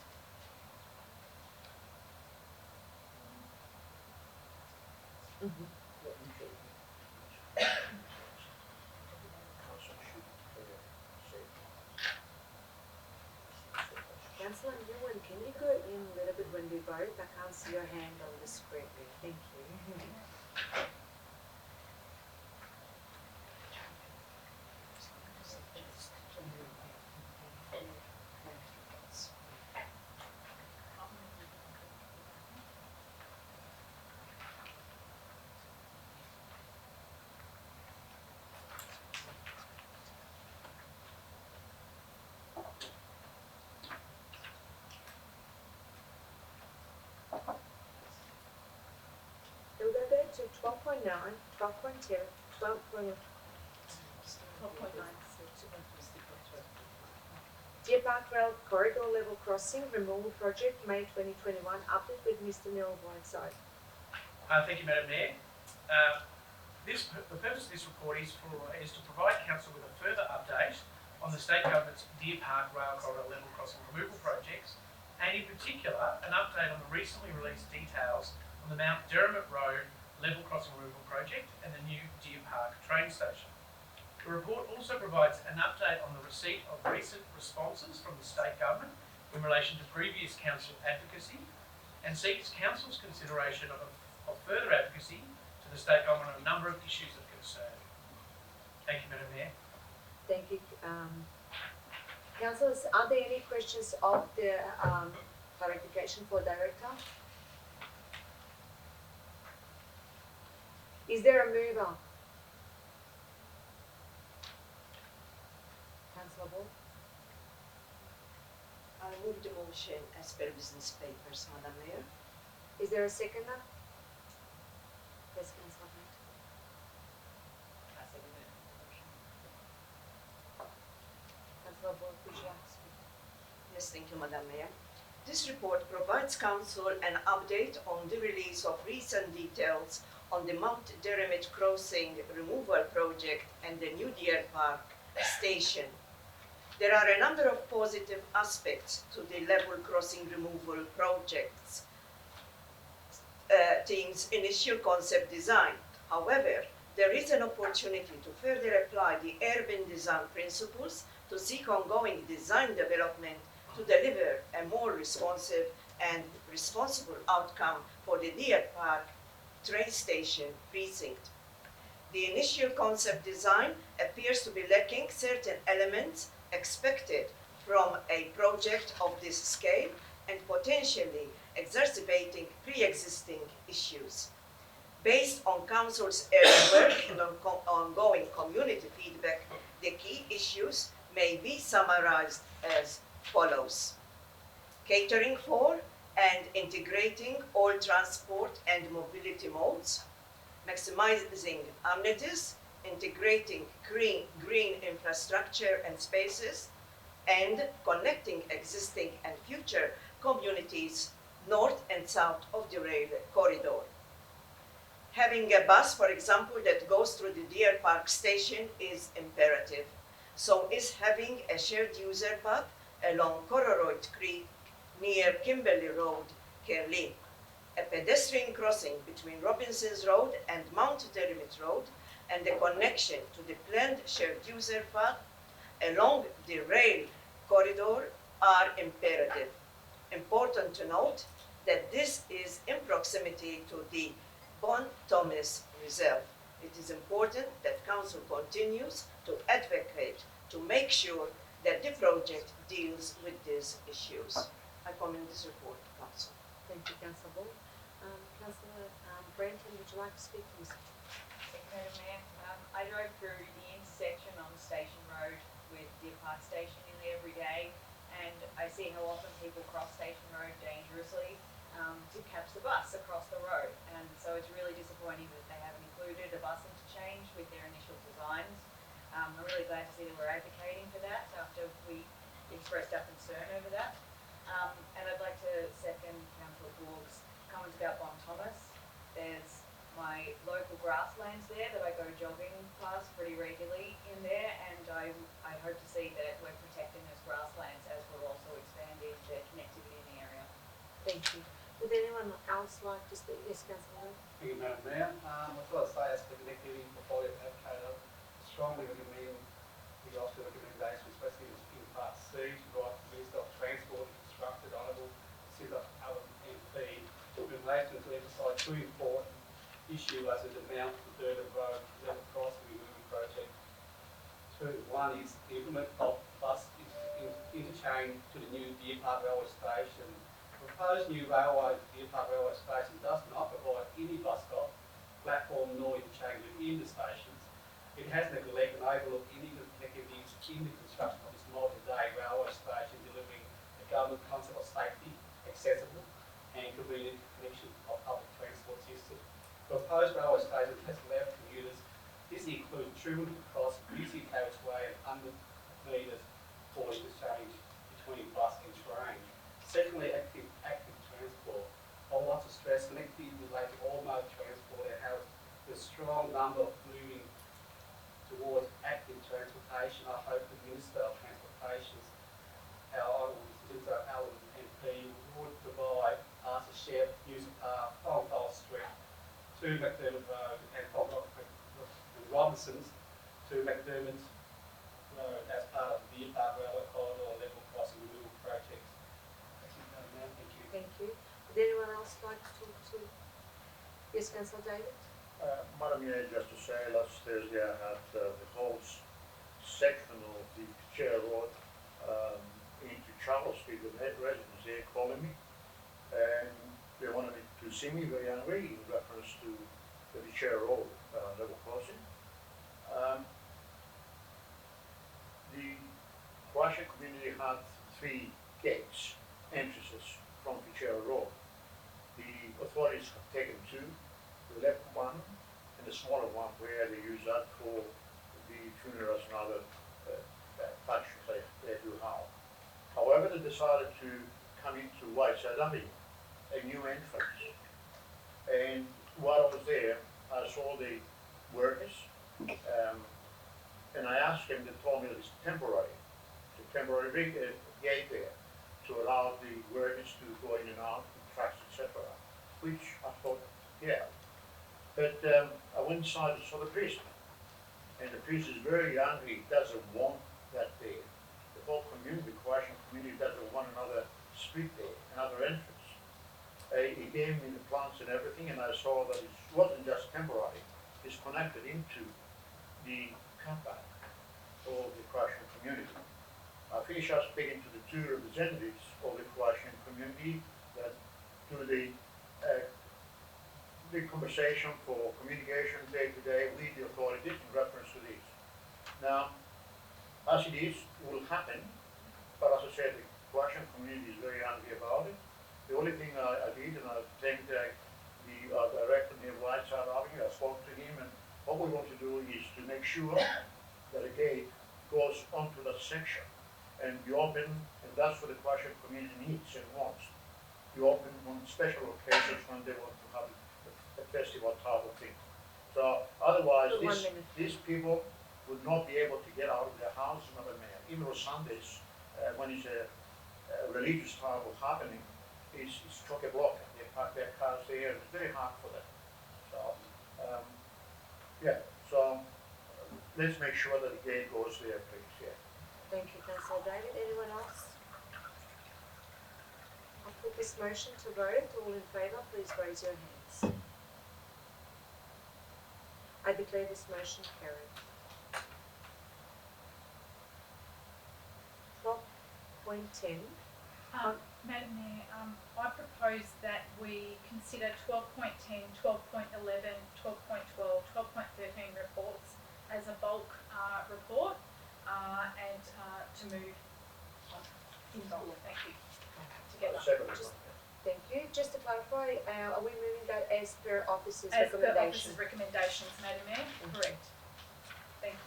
Councillor Nguyen, can you go in a little bit when we vote? I can't see your hand on the screen. Thank you. We'll go back to 12.9, 12.10, 12.9. Deer Park Rail Corridor Level Crossing Removal Project, May 2021, update with Mr. Neil Whiteside. Thank you, Madam Mayor. The purpose of this report is to provide council with a further update on the state government's Deer Park Rail Corridor Level Crossing Removal projects, and in particular, an update on the recently released details on the Mount Derrimut Road Level Crossing Removal project and the new Deer Park train station. The report also provides an update on the receipt of recent responses from the state government in relation to previous council advocacy and seeks council's consideration of further advocacy to the state government on a number of issues of concern. Thank you, Madam Mayor. Thank you. Councillors, are there any questions of the clarification for Director? Is there a mover? Councillor Ward? I move the motion as per business papers, Madam Mayor. Is there a seconder? Yes, Councillor Ward. Councillor Ward, would you like to speak? Yes, thank you, Madam Mayor. This report provides council an update on the release of recent details on the Mount Derrimut Crossing Removal Project and the new Deer Park Station. There are a number of positive aspects to the level crossing removal project's team's initial concept design. However, there is an opportunity to further apply the urban design principles to seek ongoing design development to deliver a more responsive and responsible outcome for the Deer Park train station precinct. The initial concept design appears to be lacking certain elements expected from a project of this scale and potentially exacerbating pre-existing issues. Based on Council's early work and ongoing community feedback, the key issues may be summarized as follows. Catering for and integrating all transport and mobility modes, maximizing amenities, integrating green infrastructure and spaces, and connecting existing and future communities north and south of the rail corridor. Having a bus, for example, that goes through the Deer Park station is imperative. So is having a shared user path along Cororoit Creek near Kimberley Road, Kerley, a pedestrian crossing between Robinson's Road and Mount Dermot Road, and a connection to the planned shared user path along the rail corridor are imperative. Important to note that this is in proximity to the Bon Thomas Reserve. It is important that Council continues to advocate to make sure that the project deals with these issues. I commend this report, Council. Thank you, Councillor Ball. Councillor Branton, would you like to speak to this? Madam Mayor, I drove through the intersection on Station Road with Deer Park Station in there every day, and I see how often people cross Station Road dangerously to catch the bus across the road. And so it's really disappointing that they haven't included a bus interchange with their initial designs. I'm really glad to see that we're advocating for that after we expressed our concern over that. And I'd like to second Councillor Borg's comments about Bon Thomas. There's my local grasslands there that I go jogging past pretty regularly in there, and I hope to see that we're protecting those grasslands as we're also expanding the connectivity in the area. Thank you. Would anyone else like to speak? Yes, Councillor. Thank you, Madam Mayor. I've got to say, as the connectivity portfolio advocator, strongly recommend the Officer recommendation, especially in Part C, to write the Minister of Transport, Instructed Honourable Senator Allen MP, in relation to emphasise two important issues as the Mount Dermot Road level crossing removal project. One is the implement of bus interchange to the new Deer Park railway station. The proposed new Deer Park railway station does not provide any bus stop, platform nor interchange within the stations. It has neglected and overlooked any connectivities in the construction of this multi-day railway station, delivering the government concept of safety, accessible and convenient connection of public transport system. The proposed railway station has left commuters. This includes Truman Cross, busy carriageway and under-metered for interchange between bus and train. Secondly, active transport. I would like to stress connectivity related to all mode transport and have a strong number moving towards active transportation. I hope the Minister of Transportation, our Honourable Senator Allen MP, would provide us a shared user path from Fowler Street to McDermott Road and from Robinson's to McDermott Road as part of the Deer Park Railway Corridor level crossing removal project. Thank you. Thank you. Would anyone else like to talk to? Yes, Councillor David. Madam Mayor, just to say, last Thursday I had the whole section of the Chair Road into Charles Street, the residents there calling me, and they wanted to see me very angry in reference to the Chair Road level crossing. The Croatian community had 3 gates, entrances from the Chair Road. The authorities have taken 2. The left one and the smaller one where they use that for the funerals and other functions they do have. However, they decided to come into Whiteside Avenue, a new entrance. And while I was there, I saw the workers, and I asked them, they told me it was temporary. It's a temporary gate there to allow the workers to go in and out, trucks, etc. Which I thought, yeah. But I went inside and saw the priest. And the priest is very angry, he doesn't want that there. The whole community, the Croatian community doesn't want another street there, another entrance. He gave me the plants and everything, and I saw that it wasn't just temporary, it's connected into the car park of the Croatian community. I finished up speaking to the two representatives of the Croatian community that do the conversation for communication day to day with the authorities in reference to this. Now, as it is, it will happen, but as I said, the Croatian community is very angry about it. The only thing I did, and I thanked the director near Whiteside Avenue, I spoke to him, and what we want to do is to make sure that a gate goes onto that section and be open, and that's what the Croatian community needs and wants. Be open on special occasions when they want to have a festival type of thing. So otherwise, these people would not be able to get out of their houses, Madam Mayor. Even on Sundays, when it's a religious type of happening, it's chock-a-block. They park their cars there, it's very hard for them. So, yeah, so let's make sure that the gate goes there, please, yeah. Thank you, Councillor David. Anyone else? I'll put this motion to vote. All in favour, please raise your hands. I declare this motion carried. 12.10. Madam Mayor, I propose that we consider 12.10, 12.11, 12.12, 12.13 reports as a bulk report and to move in bulk. Thank you. Together. Thank you. Just to clarify, are we moving that as per officer's As per recommendation? officer's recommendations, Madam Mayor. Correct. Thank you.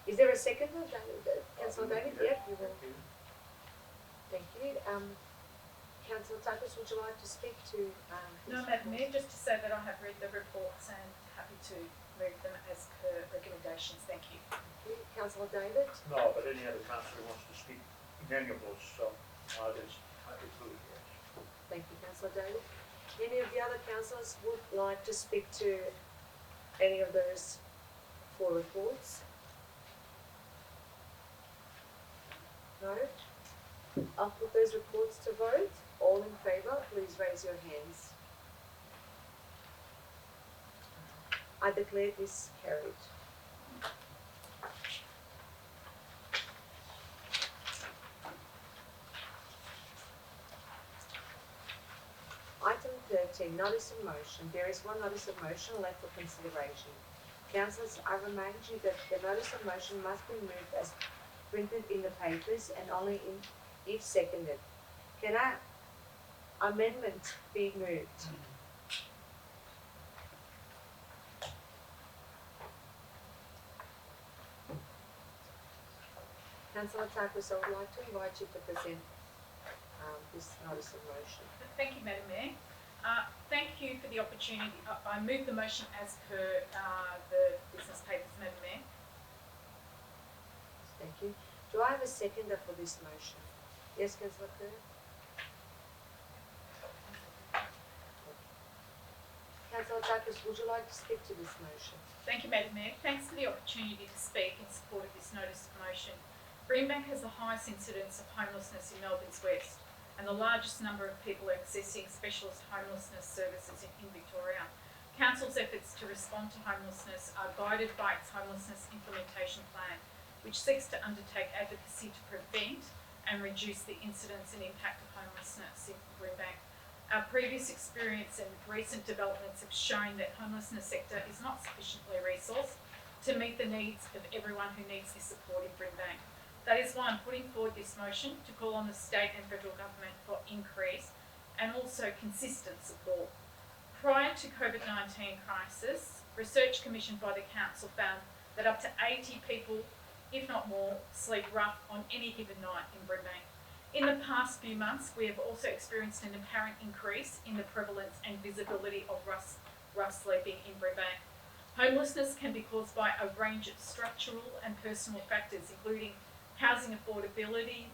Is there a second, Councillor David? Yep, you will. Thank you. Councillor Takis, would you like to speak to? No, Madam Mayor, just to say that I have read the reports and happy to move them as per recommendations. Thank you. Councillor David? No, but any other councillor wants to speak in any of those, so there's included, yes. Thank you, Councillor David. Any of the other councillors would like to speak to any of those 4 reports? No? I'll put those reports to vote. All in favour, please raise your hands. I declare this carried. Item 13, notice of motion. There is one notice of motion left for consideration. Councillors, I remind you that the notice of motion must be moved as printed in the papers and only if seconded. Can an amendment be moved? Councillor Takis, I would like to invite you to present this notice of motion. Thank you, Madam Mayor. Thank you for the opportunity. I move the motion as per the business papers, Madam Mayor. Thank you. Do I have a seconder for this motion? Yes, Councillor Kerr? Councillor Takis, would you like to speak to this motion? Thank you, Madam Mayor. Thanks for the opportunity to speak in support of this notice of motion. Greenbank has the highest incidence of homelessness in Melbourne's West and the largest number of people accessing specialist homelessness services in Victoria. Council's efforts to respond to homelessness are guided by its Homelessness Implementation Plan, which seeks to undertake advocacy to prevent and reduce the incidence and impact of homelessness in Greenbank. Our previous experience and recent developments have shown that the homelessness sector is not sufficiently resourced to meet the needs of everyone who needs this support in Greenbank. That is why I'm putting forward this motion to call on the state and federal government for increase and also consistent support. Prior to COVID-19 crisis, research commissioned by the council found that up to 80 people, if not more, sleep rough on any given night in Greenbank. In the past few months, we have also experienced an apparent increase in the prevalence and visibility of rough sleeping in Greenbank. Homelessness can be caused by a range of structural and personal factors, including housing affordability,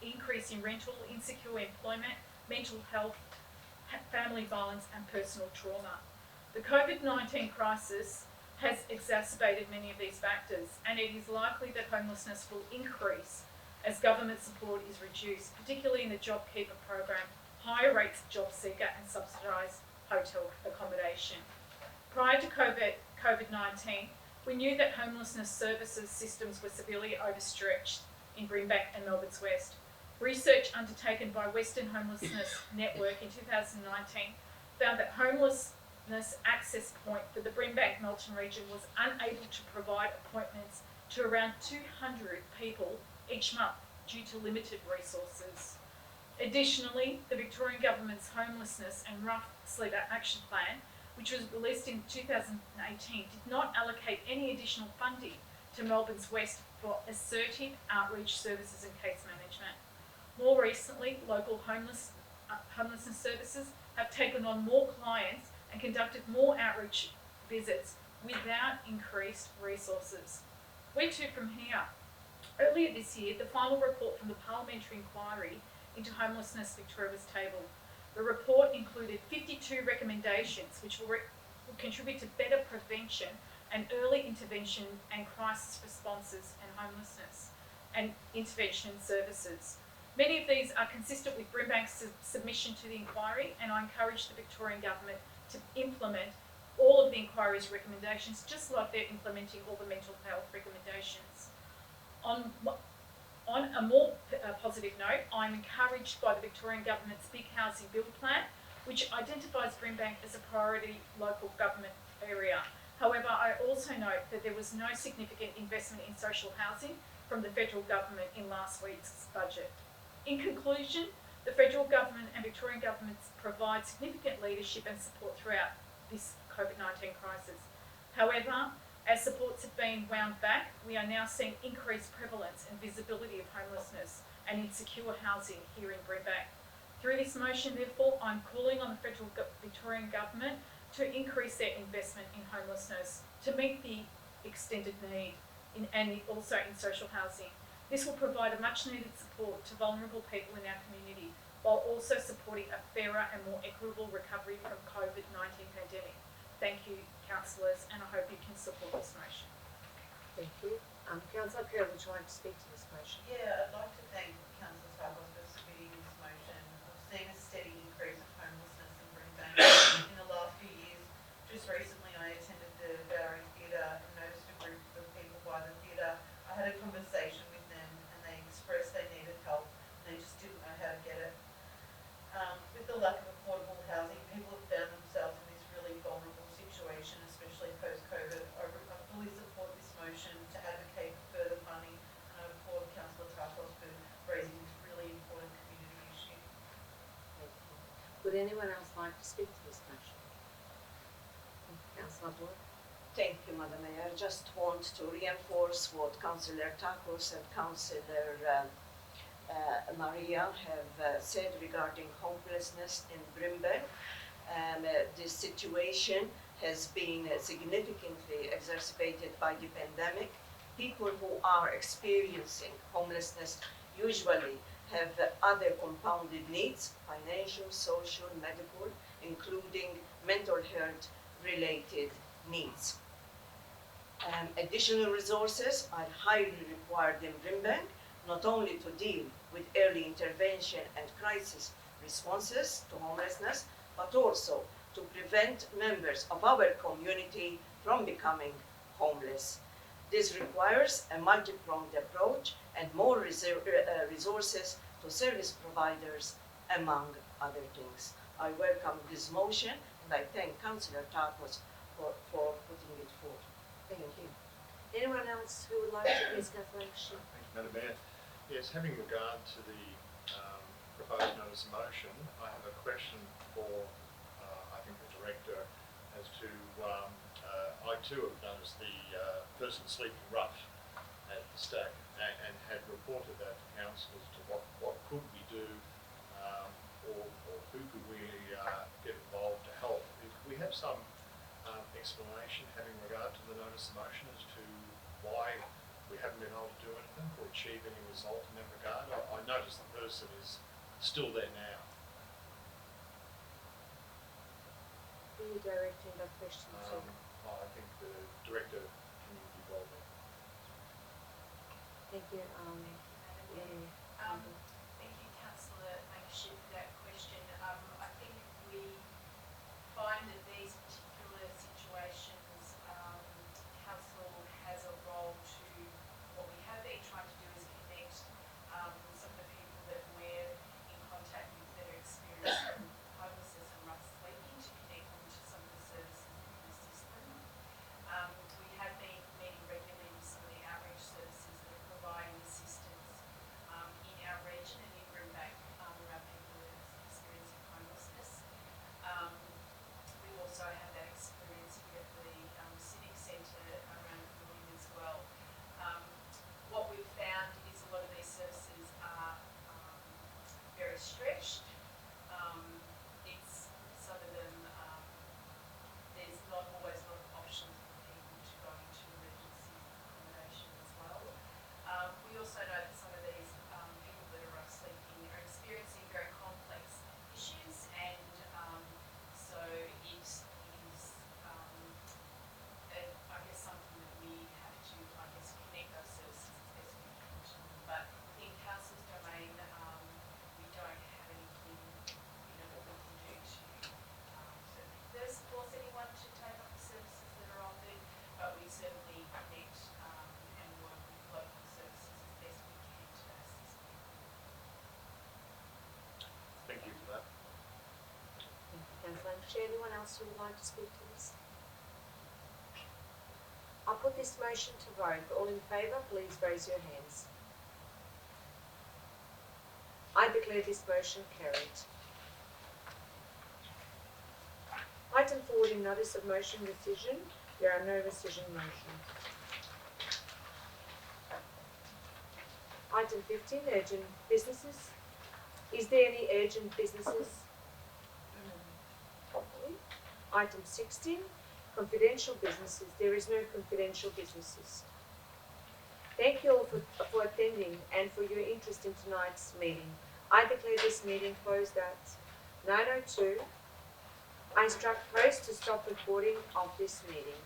increase in rental, insecure employment, mental health, family violence and personal trauma. The COVID-19 crisis has exacerbated many of these factors, and it is likely that homelessness will increase as government support is reduced, particularly in the JobKeeper program, higher rates of job seeker and subsidised hotel accommodation. Prior to COVID-19, we knew that homelessness services systems were severely overstretched in Brimbank and Melbourne's West. Research undertaken by Western Homelessness Network in 2019 found that homelessness access point for the Brimbank-Melton region was unable to provide appointments to around 200 people each month due to limited resources. Additionally, the Victorian Government's Homelessness and Rough Sleeper Action Plan, which was released in 2018, did not allocate any additional funding to Melbourne's West for assertive outreach services and case management. More recently, local homelessness services have taken on more clients and conducted more outreach visits without increased resources. Where to from here? Earlier this year, the final report from the Parliamentary Inquiry into Homelessness Victoria was tabled. The report included 52 recommendations which will contribute to better prevention and early intervention and crisis responses and homelessness and intervention services. Many of these are consistent with Brimbank's submission to the inquiry, and I encourage the Victorian Government to implement all of the inquiry's recommendations, just like they're implementing all the mental health recommendations. On a more positive note, I'm encouraged by the Victorian Government's Big Housing Build Plan, which identifies Brimbank as a priority local government area. However, I also note that there was no significant investment in social housing from the federal government in last week's budget. In conclusion, the federal government and Victorian governments provide significant leadership and support throughout this COVID-19 crisis. However, as supports have been wound back, we are now seeing increased prevalence and visibility of homelessness and insecure housing here in Brimbank. Through this motion, therefore, I'm calling on the federal Victorian government to increase their investment in homelessness to meet the extended need and also in social housing. This will provide a much needed support to vulnerable people in our community, while also supporting a fairer and more equitable recovery from COVID-19 pandemic. Thank you, councillors, and I hope you can support this motion. Thank you. Councillor Kerr, would you like to speak to this motion? Yeah, I'd like to thank Councillor Tarkos for submitting this motion. I've seen a steady increase of homelessness in Brimbank in the last few years. Just recently I attended the Bowery Theatre and noticed a group of people by the theatre. I had a conversation with them and they expressed they needed help and they just didn't know how to get it. With the lack of affordable housing, people have found themselves in this really vulnerable situation, especially post-COVID. I fully support this motion to advocate for further funding, and I applaud Councillor Tarkos for raising this really important community issue. Thank you. Would anyone else like to speak to this motion? Councillor Boyd. Thank you, Madam Mayor. I just want to reinforce what Councillor Tarkos and Councillor Maria have said regarding homelessness in Brimbank. This situation has been significantly exacerbated by the pandemic. People who are experiencing homelessness usually have other compounded needs, financial, social, medical, including mental health related needs. Additional resources are highly required in Brimbank, not only to deal with early intervention and crisis responses to homelessness, but also to prevent members of our community from becoming homeless. This requires a multi-pronged approach and more resources to service providers, among other things. I welcome this motion and I thank Councillor Tarkos for putting it forward. Thank you. Anyone else who would like to please go for action? Thank you, Madam Mayor. Yes, having regard to the proposed notice of motion, I have a question for, I think, the Director as to, I too have noticed the person sleeping rough at the stack and had reported that to council as to what could we do or who could we get involved to help. Could we have some explanation having regard to the notice of motion as to why we haven't been able to do anything or achieve any result in that regard? I notice the person is still there now. are you directing that question to? I think the Director of Community Development. Thank you, Lily. Thank you, Councillor Lancashire, for that question. I think we find that these particular situations, council has a role to, what we have been trying to do is connect some of the people that we're in contact with that are experiencing homelessness and rough sleeping, to connect them to some of the services that can assist them. We have been meeting regularly with some of the outreach services that are providing assistance in our region and in Brimbank around people that are experiencing homelessness. We also have that experience here at the Civic Centre around William as well. What we've found is a lot of these services are very stretched. It's some of them, there's not always a lot of options for people to go into emergency accommodation as well. We also know that some of these people that are rough sleeping are experiencing very complex issues, and so it is I guess something that we have to, connect those services as best we can to them. But in council's domain, we don't have anything, that we can do to certainly first force anyone to take up the services that are offered, but we certainly connect and work with local services as best we can to assist people. Thank you for that. Thank you, Councillor Lancashire. Anyone else who would like to speak to this? I'll put this motion to vote. All in favour, please raise your hands. I declare this motion carried. Item 14, notice of motion rescission. There are no rescission motions. Item 15, urgent businesses. Is there any urgent businesses? Item 16, confidential businesses. There is no confidential businesses. Thank you all for attending and for your interest in tonight's meeting. I declare this meeting closed at 9:02. I instruct host to stop recording of this meeting.